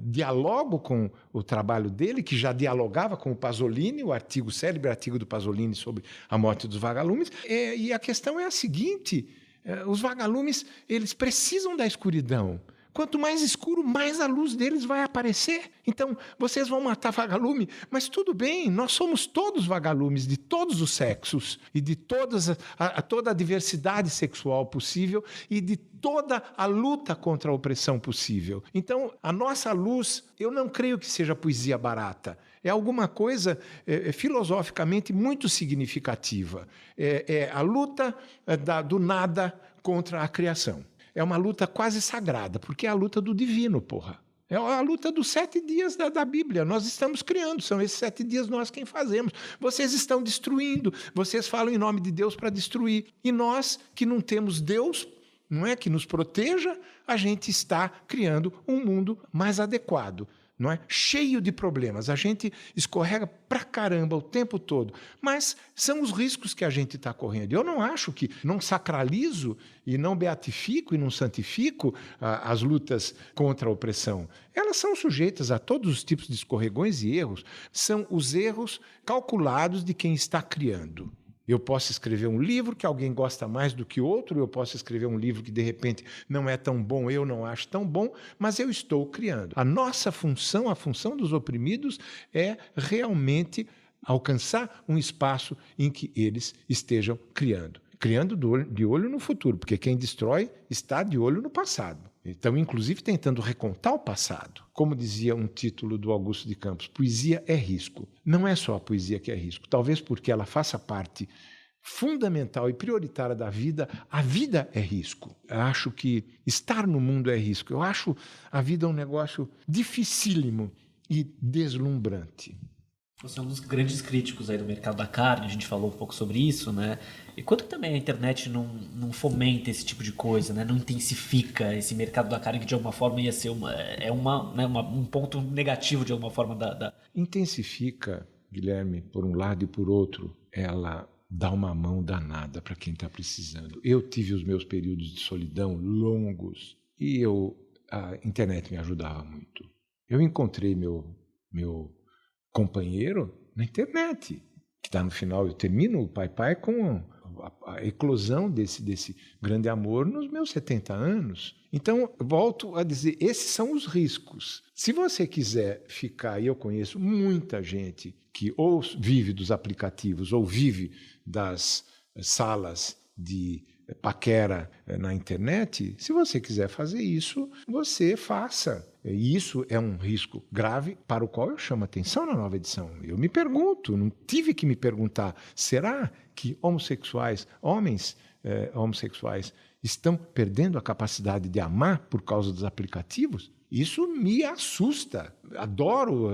dialogo com o trabalho dele, que já dialogava com o Pasolini, o célebre artigo do Pasolini sobre a morte dos vagalumes. E a questão é a seguinte: os vagalumes, eles precisam da escuridão. Quanto mais escuro, mais a luz deles vai aparecer. Então, vocês vão matar vagalume, mas tudo bem, nós somos todos vagalumes de todos os sexos e de toda a diversidade sexual possível e de toda a luta contra a opressão possível. Então, a nossa luz, eu não creio que seja poesia barata. É alguma coisa filosoficamente muito significativa. É a luta do nada contra a criação. É uma luta quase sagrada, porque é a luta do divino, porra. É a luta dos 7 dias da Bíblia. Nós estamos criando, são esses 7 dias nós quem fazemos. Vocês estão destruindo, vocês falam em nome de Deus para destruir. E nós, que não temos Deus, não é, que nos proteja, a gente está criando um mundo mais adequado. Não é? Cheio de problemas. A gente escorrega pra caramba o tempo todo. Mas são os riscos que a gente está correndo. Eu não acho que não sacralizo e não beatifico e não santifico as lutas contra a opressão. Elas são sujeitas a todos os tipos de escorregões e erros. São os erros calculados de quem está criando. Eu posso escrever um livro que alguém gosta mais do que outro, eu posso escrever um livro que, de repente, não é tão bom, eu não acho tão bom, mas eu estou criando. A nossa função, a função dos oprimidos, é realmente alcançar um espaço em que eles estejam criando. Criando de olho no futuro, porque quem destrói está de olho no passado. Então, inclusive, tentando recontar o passado. Como dizia um título do Augusto de Campos, poesia é risco. Não é só a poesia que é risco. Talvez porque ela faça parte fundamental e prioritária da vida, a vida é risco. Eu acho que estar no mundo é risco. Eu acho a vida um negócio dificílimo e deslumbrante. Você é um dos grandes críticos aí do mercado da carne, a gente falou um pouco sobre isso, né? E quanto que também a internet não fomenta esse tipo de coisa, né? Não intensifica esse mercado da carne que de alguma forma ia ser um ponto negativo de alguma forma da... Intensifica, Guilherme, por um lado e por outro, ela dá uma mão danada para quem está precisando. Eu tive os meus períodos de solidão longos e a internet me ajudava muito. Eu encontrei meu companheiro na internet, que está no final. Eu termino o Pai Pai com a eclosão desse grande amor nos meus 70 anos. Então, volto a dizer, esses são os riscos. Se você quiser ficar, e eu conheço muita gente que ou vive dos aplicativos ou vive das salas de paquera na internet, se você quiser fazer isso, você faça. E isso é um risco grave para o qual eu chamo atenção na nova edição. Eu me pergunto, não tive que me perguntar, será que homens homossexuais estão perdendo a capacidade de amar por causa dos aplicativos? Isso me assusta. Adoro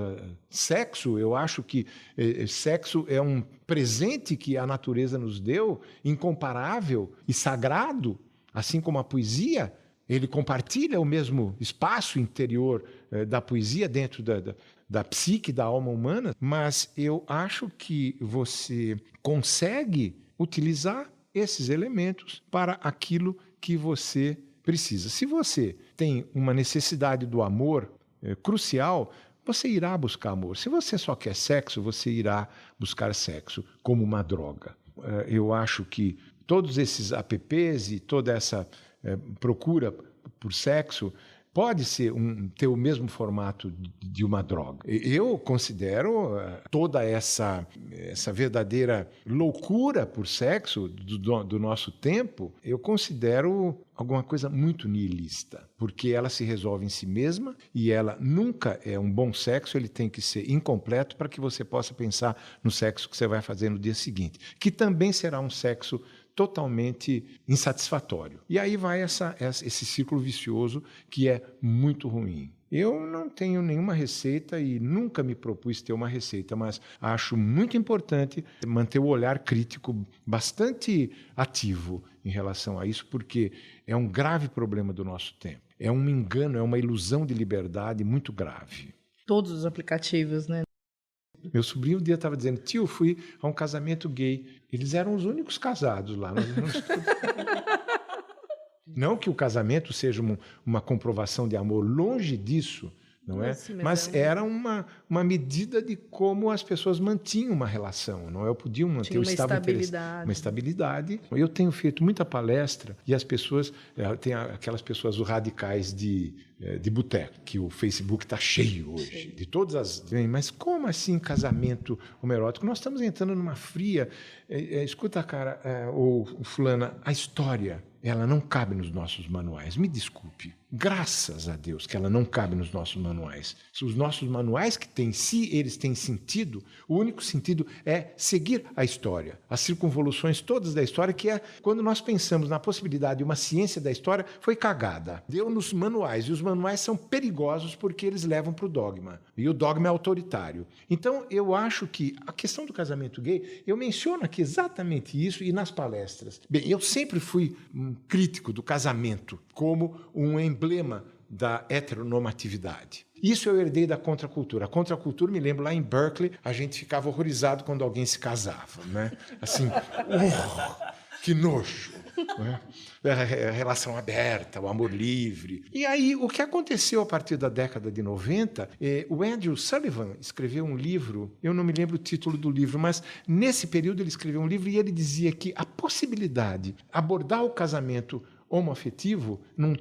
sexo. Eu acho que sexo é um presente que a natureza nos deu, incomparável e sagrado, assim como a poesia. Ele compartilha o mesmo espaço interior da poesia dentro da psique, da alma humana, mas eu acho que você consegue utilizar esses elementos para aquilo que você precisa. Se você tem uma necessidade do amor crucial, você irá buscar amor. Se você só quer sexo, você irá buscar sexo como uma droga. Eu acho que todos esses apps e toda essa procura por sexo pode ter o mesmo formato de uma droga. Eu considero toda essa verdadeira loucura por sexo do nosso tempo, eu considero alguma coisa muito nihilista, porque ela se resolve em si mesma e ela nunca é um bom sexo, ele tem que ser incompleto para que você possa pensar no sexo que você vai fazer no dia seguinte, que também será um sexo totalmente insatisfatório. E aí vai esse círculo vicioso que é muito ruim. Eu não tenho nenhuma receita e nunca me propus ter uma receita, mas acho muito importante manter o olhar crítico bastante ativo em relação a isso, porque é um grave problema do nosso tempo. É um engano, é uma ilusão de liberdade muito grave. Todos os aplicativos, né? Meu sobrinho um dia estava dizendo, tio, fui a um casamento gay. Eles eram os únicos casados lá. Não que o casamento seja uma comprovação de amor, longe disso, não é? Mas era uma medida de como as pessoas mantinham uma relação, não é? Podiam manter uma estabilidade. Uma estabilidade. Eu tenho feito muita palestra e as pessoas, tem aquelas pessoas radicais de boteco, que o Facebook está cheio hoje, de todas as... Mas como assim casamento homoerótico? Nós estamos entrando numa fria... escuta, cara, ou fulana, a história... ela não cabe nos nossos manuais. Me desculpe. Graças a Deus que ela não cabe nos nossos manuais. Se os nossos manuais que têm si, eles têm sentido, o único sentido é seguir a história. As circunvoluções todas da história, que é quando nós pensamos na possibilidade de uma ciência da história, foi cagada. Deu nos manuais, e os manuais são perigosos porque eles levam para o dogma. E o dogma é autoritário. Então, eu acho que a questão do casamento gay, eu menciono aqui exatamente isso e nas palestras. Bem, eu sempre fui crítico do casamento como um emblema da heteronormatividade. Isso eu herdei da contracultura. A contracultura, me lembro, lá em Berkeley, a gente ficava horrorizado quando alguém se casava, né? Assim, que nojo! Né? A relação aberta, o amor livre. E aí, o que aconteceu a partir da década de 90, o Andrew Sullivan escreveu um livro, eu não me lembro o título do livro, mas nesse período ele escreveu um livro e ele dizia que a possibilidade de abordar o casamento homoafetivo, não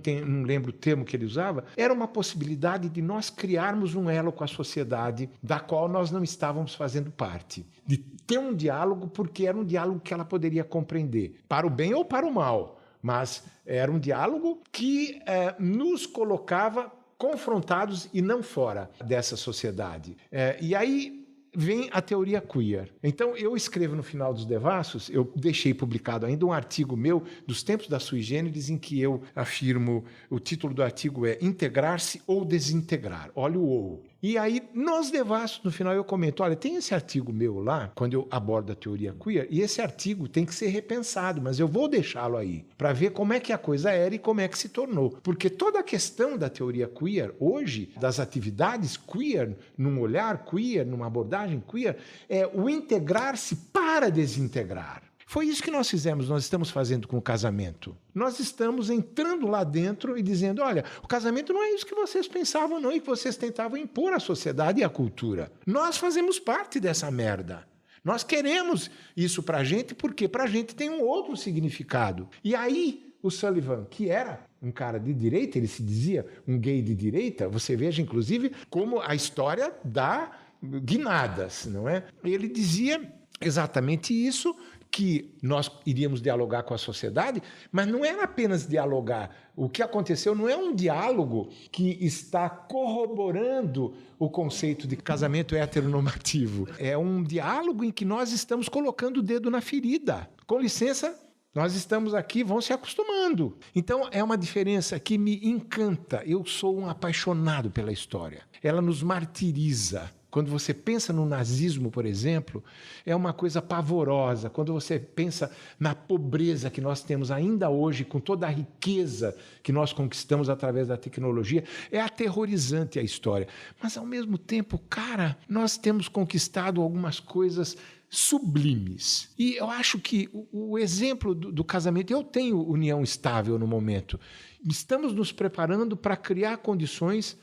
lembro o termo que ele usava, era uma possibilidade de nós criarmos um elo com a sociedade da qual nós não estávamos fazendo parte. De ter um diálogo, porque era um diálogo que ela poderia compreender, para o bem ou para o mal, mas era um diálogo que nos colocava confrontados e não fora dessa sociedade. E aí vem a teoria queer. Então, eu escrevo no final dos Devassos, eu deixei publicado ainda um artigo meu dos tempos da sui generis, em que eu afirmo, o título do artigo é Integrar-se ou Desintegrar. Olha o ou. E aí, nos Devassos, no final, eu comento, olha, tem esse artigo meu lá, quando eu abordo a teoria queer, e esse artigo tem que ser repensado, mas eu vou deixá-lo aí, para ver como é que a coisa era e como é que se tornou. Porque toda a questão da teoria queer, hoje, das atividades queer, num olhar queer, numa abordagem queer, é o integrar-se para desintegrar. Foi isso que nós fizemos, nós estamos fazendo com o casamento. Nós estamos entrando lá dentro e dizendo, olha, o casamento não é isso que vocês pensavam não, e que vocês tentavam impor à sociedade e à cultura. Nós fazemos parte dessa merda. Nós queremos isso pra gente, porque pra gente tem um outro significado. E aí, o Sullivan, que era um cara de direita, ele se dizia um gay de direita, você veja, inclusive, como a história dá guinadas, não é? Ele dizia exatamente isso, que nós iríamos dialogar com a sociedade, mas não era apenas dialogar. O que aconteceu não é um diálogo que está corroborando o conceito de casamento heteronormativo. É um diálogo em que nós estamos colocando o dedo na ferida. Com licença, nós estamos aqui, vão se acostumando. Então, é uma diferença que me encanta. Eu sou um apaixonado pela história. Ela nos martiriza. Quando você pensa no nazismo, por exemplo, é uma coisa pavorosa. Quando você pensa na pobreza que nós temos ainda hoje, com toda a riqueza que nós conquistamos através da tecnologia, é aterrorizante a história. Mas, ao mesmo tempo, cara, nós temos conquistado algumas coisas sublimes. E eu acho que o exemplo do casamento, eu tenho união estável no momento. Estamos nos preparando para criar condições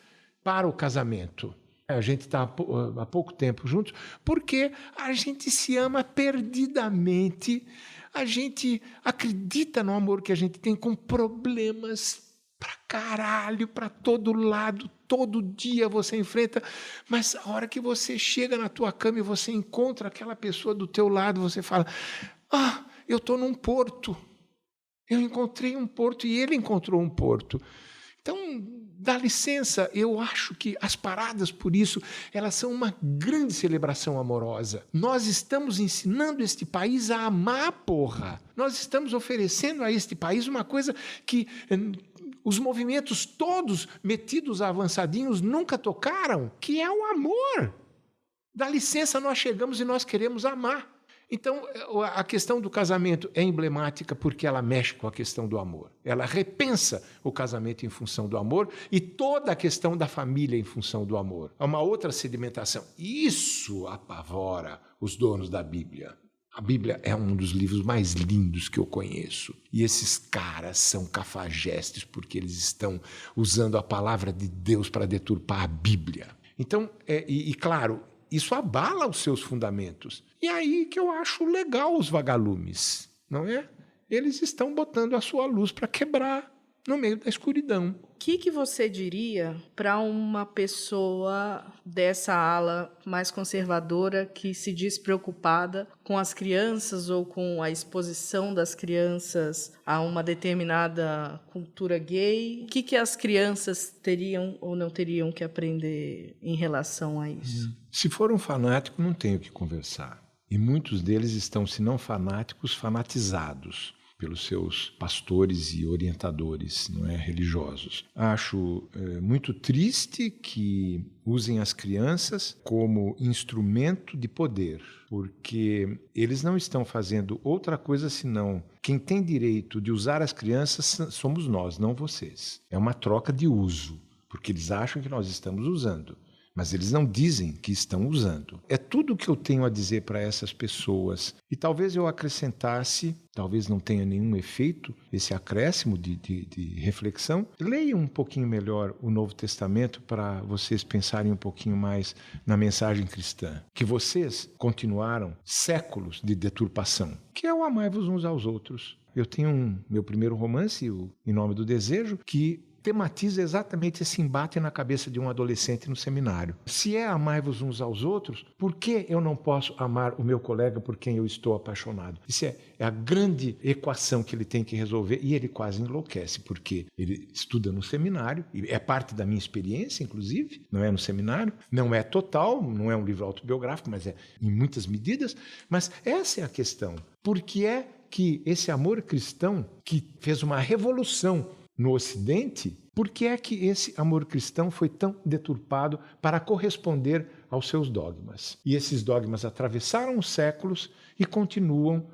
para o casamento. A gente está há pouco tempo juntos, porque a gente se ama perdidamente, a gente acredita no amor que a gente tem, com problemas pra caralho, pra todo lado, todo dia você enfrenta, mas a hora que você chega na tua cama e você encontra aquela pessoa do teu lado, você fala, eu estou num porto, eu encontrei um porto e ele encontrou um porto. Então, dá licença, eu acho que as paradas, por isso, elas são uma grande celebração amorosa. Nós estamos ensinando este país a amar, porra. Nós estamos oferecendo a este país uma coisa que os movimentos todos metidos avançadinhos nunca tocaram, que é o amor. Dá licença, nós chegamos e nós queremos amar. Então, a questão do casamento é emblemática porque ela mexe com a questão do amor. Ela repensa o casamento em função do amor e toda a questão da família em função do amor. É uma outra sedimentação. Isso apavora os donos da Bíblia. A Bíblia é um dos livros mais lindos que eu conheço. E esses caras são cafajestes porque eles estão usando a palavra de Deus para deturpar a Bíblia. Então, claro, isso abala os seus fundamentos. E aí que eu acho legal os vagalumes, não é? Eles estão botando a sua luz para quebrar no meio da escuridão. O que você diria para uma pessoa dessa ala mais conservadora que se diz preocupada com as crianças ou com a exposição das crianças a uma determinada cultura gay? O que as crianças teriam ou não teriam que aprender em relação a isso? Se for um fanático, não tenho o que conversar. E muitos deles estão, se não fanáticos, fanatizados pelos seus pastores e orientadores, não é, religiosos. Acho muito triste que usem as crianças como instrumento de poder, porque eles não estão fazendo outra coisa senão quem tem direito de usar as crianças somos nós, não vocês. É uma troca de uso, porque eles acham que nós estamos usando. Mas eles não dizem que estão usando. É tudo o que eu tenho a dizer para essas pessoas. E talvez eu acrescentasse, talvez não tenha nenhum efeito, esse acréscimo de reflexão. Leiam um pouquinho melhor o Novo Testamento para vocês pensarem um pouquinho mais na mensagem cristã. Que vocês continuaram séculos de deturpação, que é o amai-vos uns aos outros. Eu tenho meu primeiro romance, o Em Nome do Desejo, que tematiza exatamente esse embate na cabeça de um adolescente no seminário. Se é amai-vos uns aos outros, por que eu não posso amar o meu colega por quem eu estou apaixonado? Isso é a grande equação que ele tem que resolver e ele quase enlouquece, porque ele estuda no seminário, e é parte da minha experiência, inclusive, não é no seminário, não é total, não é um livro autobiográfico, mas é em muitas medidas, mas essa é a questão. Por que é que esse amor cristão, que fez uma revolução no Ocidente, por que é que esse amor cristão foi tão deturpado para corresponder aos seus dogmas? E esses dogmas atravessaram os séculos e continuam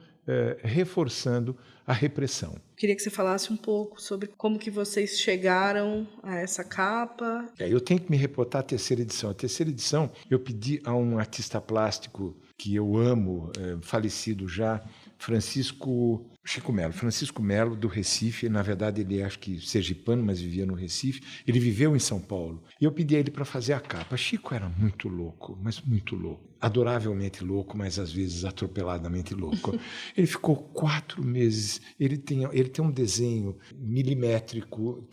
reforçando a repressão. Queria que você falasse um pouco sobre como que vocês chegaram a essa capa. Eu tenho que me reportar à terceira edição. A terceira edição eu pedi a um artista plástico que eu amo, falecido já, Francisco Melo, do Recife. Na verdade, ele é, acho que sergipano, mas vivia no Recife. Ele viveu em São Paulo. E eu pedi a ele para fazer a capa. Chico era muito louco, mas muito louco. Adoravelmente louco, mas às vezes atropeladamente louco. Ele ficou 4 meses. Ele tem um desenho milimétrico,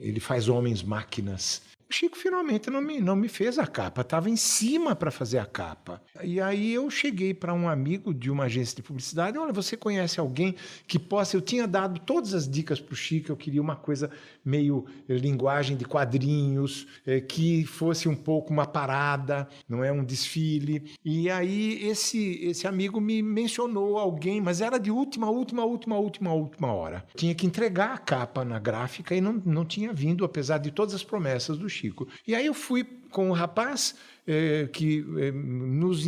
ele faz homens-máquinas. O Chico finalmente não me fez a capa, estava em cima para fazer a capa. E aí eu cheguei para um amigo de uma agência de publicidade, olha, você conhece alguém que possa... Eu tinha dado todas as dicas para o Chico, eu queria uma coisa meio linguagem de quadrinhos, que fosse um pouco uma parada, não é um desfile. E aí esse amigo me mencionou alguém, mas era de última hora. Tinha que entregar a capa na gráfica e não tinha vindo, apesar de todas as promessas do Chico. E aí eu fui com o rapaz, que nos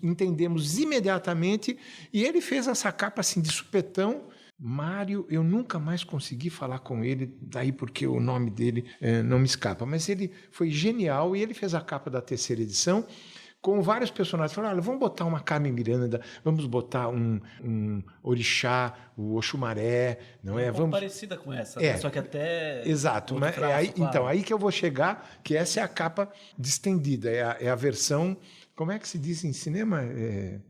entendemos imediatamente, e ele fez essa capa assim de supetão. Mário, eu nunca mais consegui falar com ele, daí porque o nome dele não me escapa, mas ele foi genial e ele fez a capa da terceira edição com vários personagens. Falaram, olha, vamos botar uma Carmen Miranda, vamos botar um orixá, o Oxumaré, não é? Parecida com essa, né? Só que até... Exato, mas então, aí que eu vou chegar, que essa é a capa distendida, é a versão... Como é que se diz em cinema?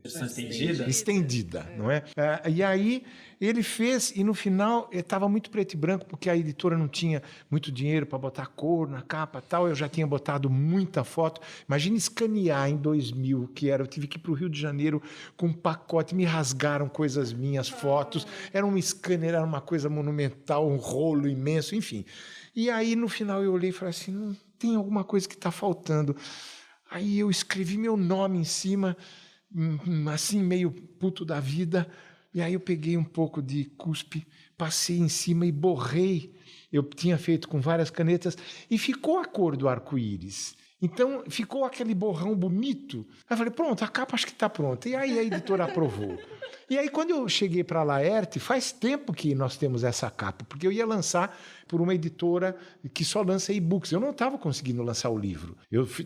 Estendida? Estendida, não é? E aí ele fez, e no final estava muito preto e branco, porque a editora não tinha muito dinheiro para botar cor na capa e tal, eu já tinha botado muita foto. Imagina escanear em 2000, eu tive que ir para o Rio de Janeiro com um pacote, me rasgaram coisas minhas, fotos, era um scanner, era uma coisa monumental, um rolo imenso, enfim. E aí no final eu olhei e falei assim, não tem alguma coisa que está faltando. Aí eu escrevi meu nome em cima, assim, meio puto da vida. E aí eu peguei um pouco de cuspe, passei em cima e borrei. Eu tinha feito com várias canetas e ficou a cor do arco-íris. Então ficou aquele borrão bonito. Aí eu falei, pronto, a capa acho que está pronta. E aí a editora aprovou. E aí, quando eu cheguei para a Laerte, faz tempo que nós temos essa capa, porque eu ia lançar por uma editora que só lança e-books. Eu não estava conseguindo lançar o livro.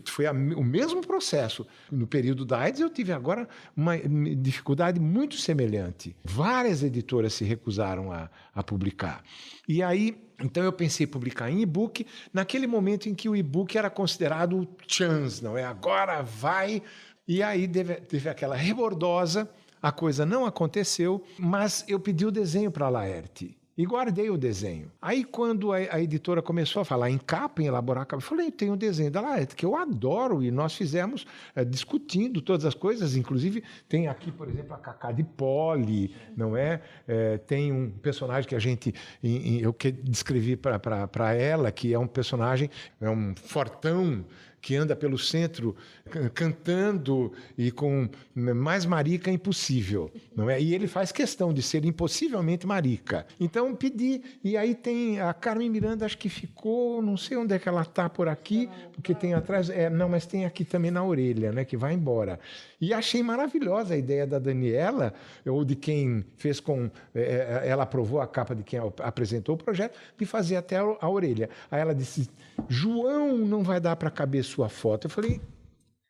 Foi o mesmo processo. No período da AIDS, eu tive agora uma dificuldade muito semelhante. Várias editoras se recusaram a publicar. E aí, então eu pensei em publicar em e-book, naquele momento em que o e-book era considerado o chance, não é? Agora vai... E aí teve aquela rebordosa, a coisa não aconteceu, mas eu pedi o desenho para a Laerte e guardei o desenho. Aí quando a editora começou a falar em capa, em elaborar a capa, eu falei, tem o desenho da Laerte, que eu adoro, e nós fizemos discutindo todas as coisas, inclusive tem aqui, por exemplo, a Cacá de Poli, não é? Tem um personagem que eu que descrevi para ela, que é um personagem, é um fortão, que anda pelo centro cantando e com mais marica impossível, não é? E ele faz questão de ser impossivelmente marica. Então pedi, e aí tem a Carmen Miranda, acho que ficou, não sei onde é que ela está por aqui, porque tem atrás, não, mas tem aqui também na orelha, né, que vai embora. E achei maravilhosa a ideia da Daniela, ou de quem fez ela aprovou a capa de quem apresentou o projeto, de fazer até a orelha. Aí ela disse, João, não vai dar para caber sua foto. Eu falei,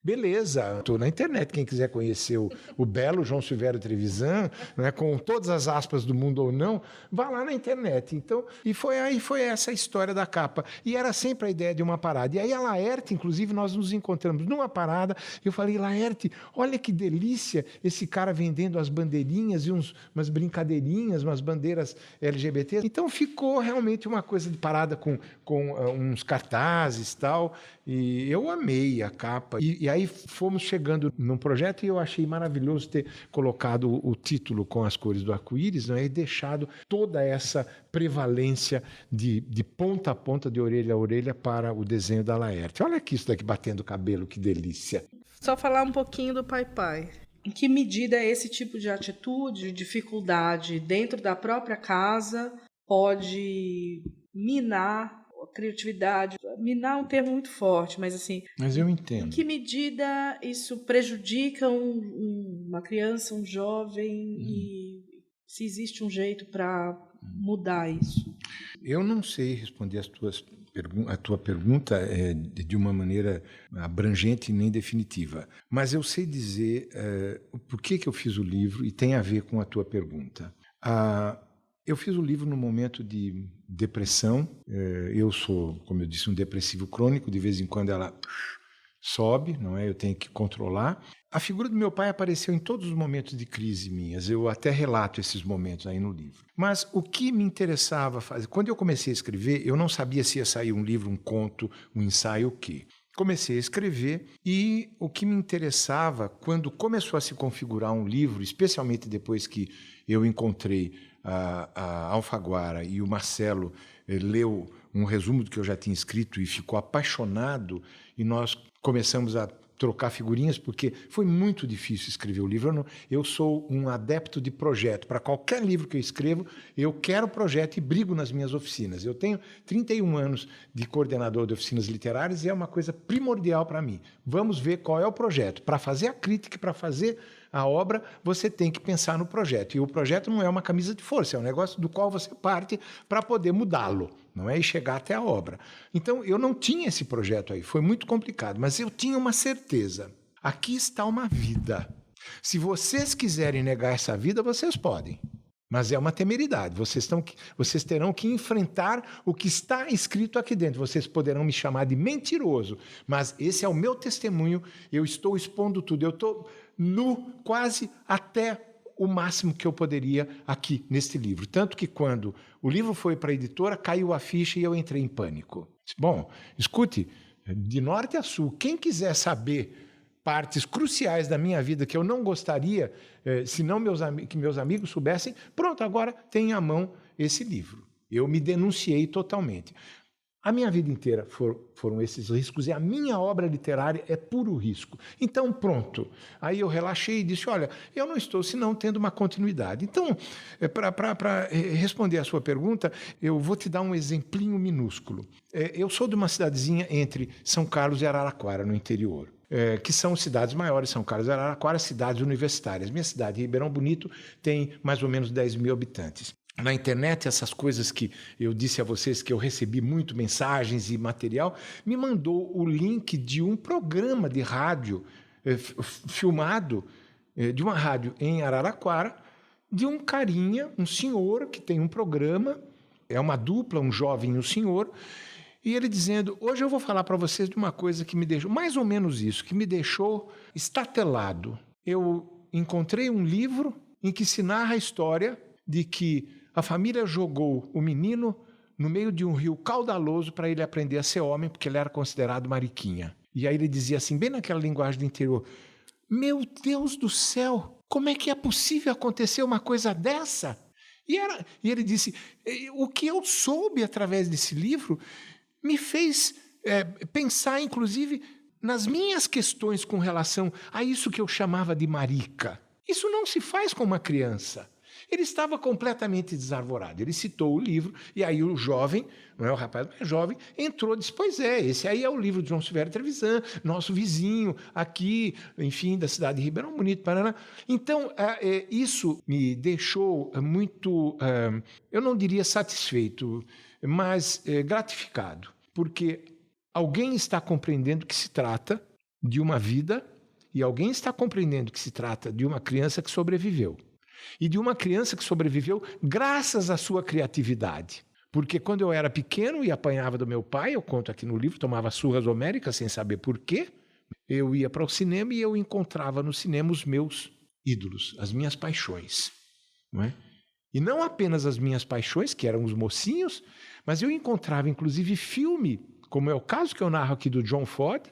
beleza, estou na internet, quem quiser conhecer o belo João Silvério Trevisan, né, com todas as aspas do mundo ou não, vá lá na internet. Então, foi essa a história da capa. E era sempre a ideia de uma parada. E aí a Laerte, inclusive, nós nos encontramos numa parada, eu falei, Laerte, olha que delícia esse cara vendendo as bandeirinhas e umas brincadeirinhas, umas bandeiras LGBT. Então ficou realmente uma coisa de parada com uns cartazes e tal, e eu amei a capa. E aí fomos chegando num projeto e eu achei maravilhoso ter colocado o título com as cores do arco-íris, né, e deixado toda essa prevalência de ponta a ponta, de orelha a orelha, para o desenho da Laerte. Olha aqui isso daqui batendo o cabelo, que delícia. Só falar um pouquinho do Pai Pai. Em que medida esse tipo de atitude, dificuldade dentro da própria casa pode minar a criatividade? Minar é um termo muito forte, mas assim... Mas eu entendo. Em que medida isso prejudica uma criança, um jovem, e se existe um jeito para mudar isso? Eu não sei responder a tua pergunta de uma maneira abrangente nem definitiva, mas eu sei dizer por que eu fiz o livro e tem a ver com a tua pergunta. Eu fiz o livro num momento de depressão. Eu sou, como eu disse, um depressivo crônico. De vez em quando ela sobe, não é? Eu tenho que controlar. A figura do meu pai apareceu em todos os momentos de crise minhas. Eu até relato esses momentos aí no livro. Mas o que me interessava fazer... Quando eu comecei a escrever, eu não sabia se ia sair um livro, um conto, um ensaio, o quê. Comecei a escrever e o que me interessava, quando começou a se configurar um livro, especialmente depois que eu encontrei a Alfaguara e o Marcelo leu um resumo do que eu já tinha escrito e ficou apaixonado, e nós começamos a trocar figurinhas, porque foi muito difícil escrever o livro. Eu sou um adepto de projeto. Para qualquer livro que eu escrevo, eu quero projeto e brigo nas minhas oficinas. Eu tenho 31 anos de coordenador de oficinas literárias e é uma coisa primordial para mim. Vamos ver qual é o projeto. Para fazer a crítica, para fazer a obra, você tem que pensar no projeto. E o projeto não é uma camisa de força, é um negócio do qual você parte para poder mudá-lo, não é? E chegar até a obra. Então, eu não tinha esse projeto aí, foi muito complicado, mas eu tinha uma certeza. Aqui está uma vida. Se vocês quiserem negar essa vida, vocês podem. Mas é uma temeridade. Vocês terão que enfrentar o que está escrito aqui dentro. Vocês poderão me chamar de mentiroso, mas esse é o meu testemunho. Eu estou expondo tudo. Eu estou nu quase até o máximo que eu poderia aqui neste livro. Tanto que quando o livro foi para a editora, caiu a ficha e eu entrei em pânico. Bom, escute, de norte a sul, quem quiser saber partes cruciais da minha vida que eu não gostaria, se não que meus amigos soubessem, pronto, agora tem à mão esse livro. Eu me denunciei totalmente. A minha vida inteira foram esses riscos e a minha obra literária é puro risco. Então, pronto. Aí eu relaxei e disse, olha, eu não estou senão tendo uma continuidade. Então, para responder a sua pergunta, eu vou te dar um exemplinho minúsculo. Eu sou de uma cidadezinha entre São Carlos e Araraquara, no interior. que são cidades maiores, São Carlos e Araraquara, cidades universitárias. Minha cidade, Ribeirão Bonito, tem mais ou menos 10 mil habitantes. Na internet, essas coisas que eu disse a vocês que eu recebi muito mensagens e material, me mandou o link de um programa de rádio filmado, de uma rádio em Araraquara, de um carinha, um senhor que tem um programa, é uma dupla, um jovem e um senhor, e ele dizendo, hoje eu vou falar para vocês de uma coisa que me deixou, mais ou menos isso, que me deixou estatelado. Eu encontrei um livro em que se narra a história de que a família jogou o menino no meio de um rio caudaloso para ele aprender a ser homem, porque ele era considerado mariquinha. E aí ele dizia assim, bem naquela linguagem do interior, meu Deus do céu, como é que é possível acontecer uma coisa dessa? E ele disse, o que eu soube através desse livro me fez pensar, inclusive, nas minhas questões com relação a isso que eu chamava de marica. Isso não se faz com uma criança. Ele estava completamente desarvorado. Ele citou o livro, e aí o jovem, não é o rapaz, mas jovem, entrou e disse, pois é, esse aí é o livro de João Silvério Trevisan, nosso vizinho aqui, enfim, da cidade de Ribeirão Bonito, Paraná. Então, isso me deixou muito, eu não diria satisfeito, mas gratificado, porque alguém está compreendendo que se trata de uma vida e alguém está compreendendo que se trata de uma criança que sobreviveu. E de uma criança que sobreviveu graças à sua criatividade. Porque quando eu era pequeno e apanhava do meu pai, eu conto aqui no livro, tomava surras homéricas sem saber por quê, eu ia para o cinema e eu encontrava no cinema os meus ídolos, as minhas paixões. Não é? E não apenas as minhas paixões, que eram os mocinhos, mas eu encontrava inclusive filme, como é o caso que eu narro aqui do John Ford,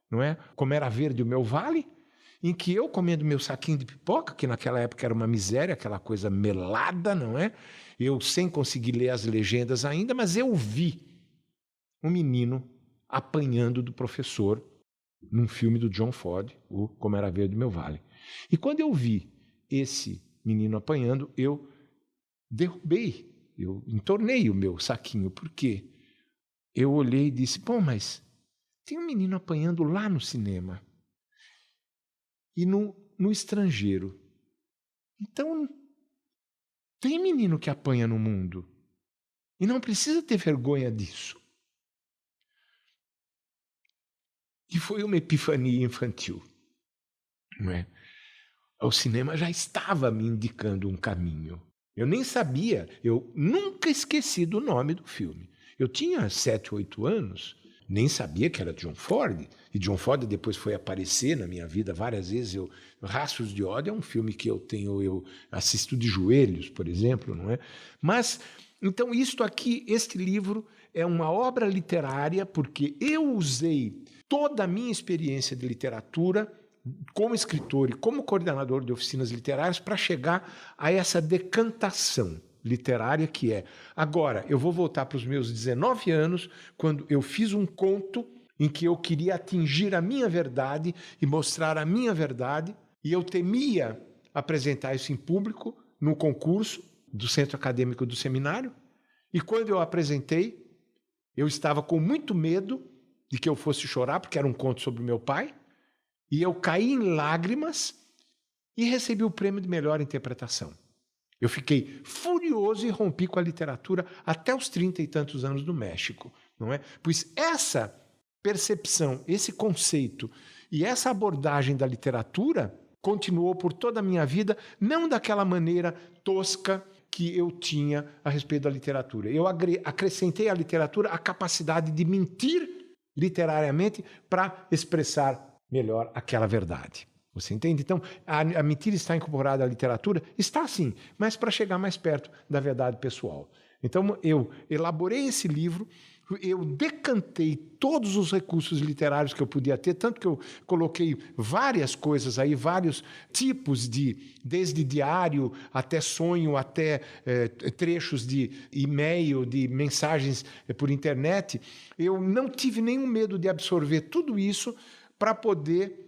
não é? Como Era Verde o Meu Vale, em que eu, comendo meu saquinho de pipoca, que naquela época era uma miséria, aquela coisa melada, não é? Eu sem conseguir ler as legendas ainda, mas eu vi um menino apanhando do professor num filme do John Ford, o Como Era Verde o Meu Vale. E quando eu vi esse menino apanhando, eu derrubei, eu entornei o meu saquinho, porque eu olhei e disse, bom, mas tem um menino apanhando lá no cinema. E no estrangeiro. Então, tem menino que apanha no mundo. E não precisa ter vergonha disso. E foi uma epifania infantil. Não é? O cinema já estava me indicando um caminho. Eu nem sabia, eu nunca esqueci do nome do filme. Eu tinha 7, 8 anos, nem sabia que era John Ford. E John Ford depois foi aparecer na minha vida várias vezes. Rastros de Ódio é um filme que eu assisto de joelhos, por exemplo, não é? Mas, então, este livro é uma obra literária, porque eu usei toda a minha experiência de literatura como escritor e como coordenador de oficinas literárias para chegar a essa decantação literária que é. Agora, eu vou voltar para os meus 19 anos, quando eu fiz um conto em que eu queria atingir a minha verdade e mostrar a minha verdade, e eu temia apresentar isso em público no concurso do Centro Acadêmico do Seminário, e quando eu apresentei, eu estava com muito medo de que eu fosse chorar, porque era um conto sobre o meu pai, e eu caí em lágrimas e recebi o prêmio de melhor interpretação. Eu fiquei furioso e rompi com a literatura até os 30 e tantos anos no México, não é? Pois essa percepção, esse conceito e essa abordagem da literatura continuou por toda a minha vida, não daquela maneira tosca que eu tinha a respeito da literatura. Eu acrescentei à literatura a capacidade de mentir literariamente para expressar melhor aquela verdade. Você entende? Então, a mentira está incorporada à literatura? Está sim, mas para chegar mais perto da verdade pessoal. Então, eu elaborei esse livro, eu decantei todos os recursos literários que eu podia ter, tanto que eu coloquei várias coisas aí, vários tipos desde diário até sonho, até trechos de e-mail, de mensagens por internet. Eu não tive nenhum medo de absorver tudo isso para poder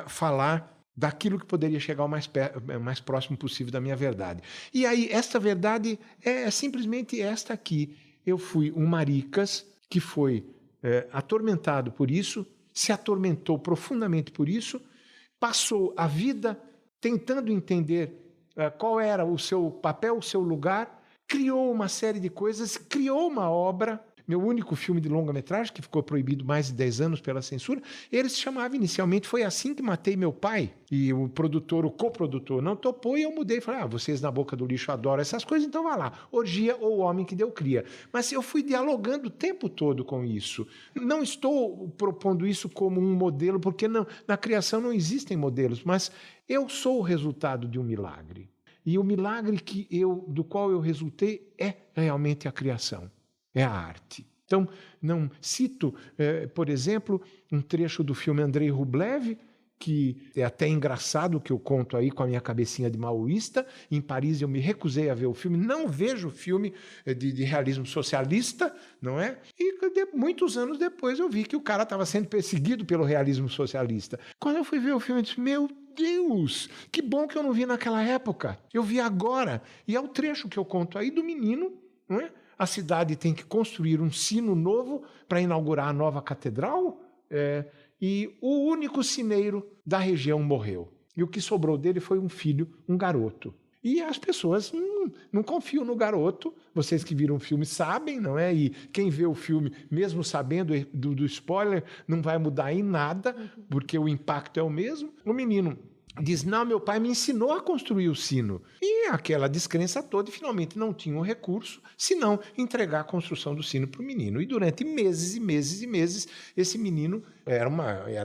falar daquilo que poderia chegar o mais próximo possível da minha verdade. E aí, esta verdade é simplesmente esta aqui. Eu fui um maricas que foi atormentado por isso se atormentou profundamente por isso, passou a vida tentando entender qual era o seu papel, o seu lugar, criou uma série de coisas, criou uma obra. Meu único filme de longa-metragem, que ficou proibido mais de 10 anos pela censura, ele se chamava inicialmente Foi Assim que Matei Meu Pai. E o produtor, o coprodutor, não topou e eu mudei. Falei, vocês na boca do lixo adoram essas coisas, então vai lá. Orgia ou O Homem que Deu Cria. Mas eu fui dialogando o tempo todo com isso. Não estou propondo isso como um modelo, porque na criação não existem modelos, mas eu sou o resultado de um milagre. E o milagre do qual eu resultei é realmente a criação. É a arte. Então, não cito, por exemplo, um trecho do filme Andrei Rublev, que é até engraçado que eu conto aí com a minha cabecinha de maoísta. Em Paris eu me recusei a ver o filme, não vejo filme de realismo socialista, não é? E muitos anos depois eu vi que o cara estava sendo perseguido pelo realismo socialista. Quando eu fui ver o filme, eu disse, meu Deus, que bom que eu não vi naquela época. Eu vi agora. E é o trecho que eu conto aí do menino, não é? A cidade tem que construir um sino novo para inaugurar a nova catedral, e o único sineiro da região morreu. E o que sobrou dele foi um filho, um garoto. E as pessoas não confiam no garoto. Vocês que viram o filme sabem, não é? E quem vê o filme, mesmo sabendo do spoiler, não vai mudar em nada, porque o impacto é o mesmo. O menino diz, não, meu pai me ensinou a construir o sino. E aquela descrença toda, e finalmente não tinha um recurso, senão entregar a construção do sino para o menino. E durante meses e meses e meses, esse menino era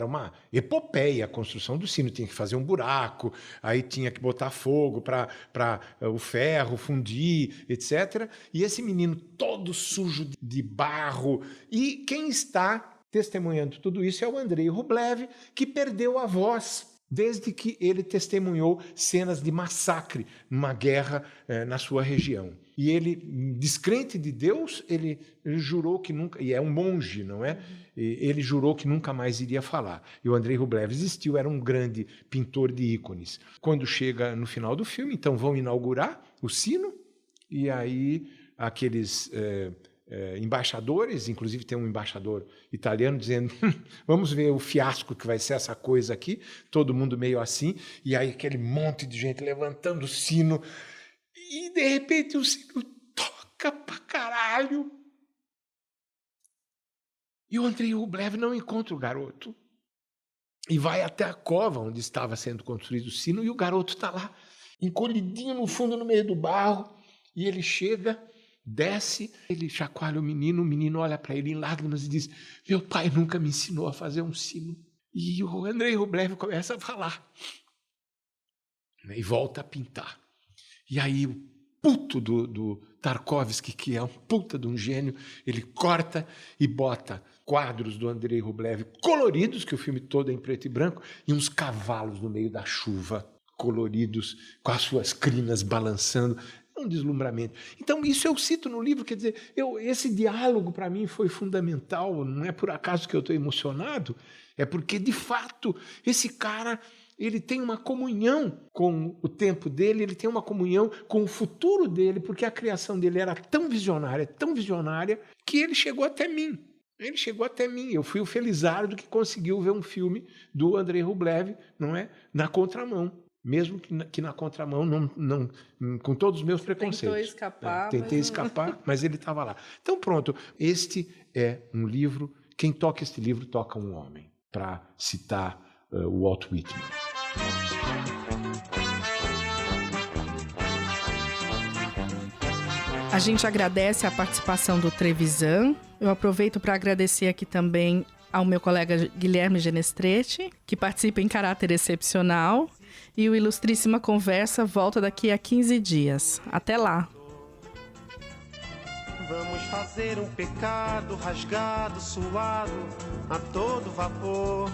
uma epopeia a construção do sino. Tinha que fazer um buraco, aí tinha que botar fogo para o ferro fundir, etc. E esse menino todo sujo de barro. E quem está testemunhando tudo isso é o Andrei Rublev, que perdeu a voz desde que ele testemunhou cenas de massacre numa guerra na sua região. E ele, descrente de Deus, ele jurou que nunca... E é um monge, não é? Ele jurou que nunca mais iria falar. E o Andrei Rublev existiu, era um grande pintor de ícones. Quando chega no final do filme, então vão inaugurar o sino, e aí aqueles... embaixadores, inclusive tem um embaixador italiano dizendo, vamos ver o fiasco que vai ser essa coisa aqui, todo mundo meio assim, e aí aquele monte de gente levantando o sino, e de repente o sino toca pra caralho, e o Andrei Rublev não encontra o garoto, e vai até a cova onde estava sendo construído o sino, e o garoto está lá, encolhidinho no fundo, no meio do barro, e ele chega... Desce, ele chacoalha o menino olha para ele em lágrimas e diz, meu pai nunca me ensinou a fazer um sino. E o Andrei Rublev começa a falar. E volta a pintar. E aí o puto do Tarkovsky, que é um puta de um gênio, ele corta e bota quadros do Andrei Rublev coloridos, que o filme todo é em preto e branco, e uns cavalos no meio da chuva, coloridos, com as suas crinas balançando. Um deslumbramento. Então, isso eu cito no livro, quer dizer, esse diálogo para mim foi fundamental, não é por acaso que eu estou emocionado, é porque, de fato, esse cara, ele tem uma comunhão com o tempo dele, ele tem uma comunhão com o futuro dele, porque a criação dele era tão visionária, que ele chegou até mim. Eu fui o felizardo que conseguiu ver um filme do Andrei Rublev, não é? Na contramão. Mesmo que na contramão, não, com todos os meus preconceitos. Tentei escapar, mas ele estava lá. Então, pronto. Este é um livro... Quem toca este livro, toca um homem. Para citar o Walt Whitman. A gente agradece a participação do Trevisan. Eu aproveito para agradecer aqui também ao meu colega Guilherme Genestretti, que participa em caráter excepcional. E o Ilustríssima Conversa volta daqui a 15 dias. Até lá! Vamos fazer um pecado rasgado, suado, a todo vapor.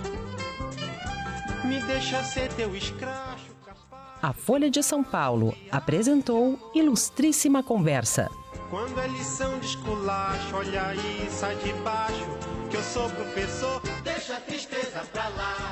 Me deixa ser teu escracho, capaz. A Folha de São Paulo apresentou Ilustríssima Conversa. Quando é lição de esculacho, olha aí, sai de baixo, que eu sou professor. Deixa a tristeza pra lá.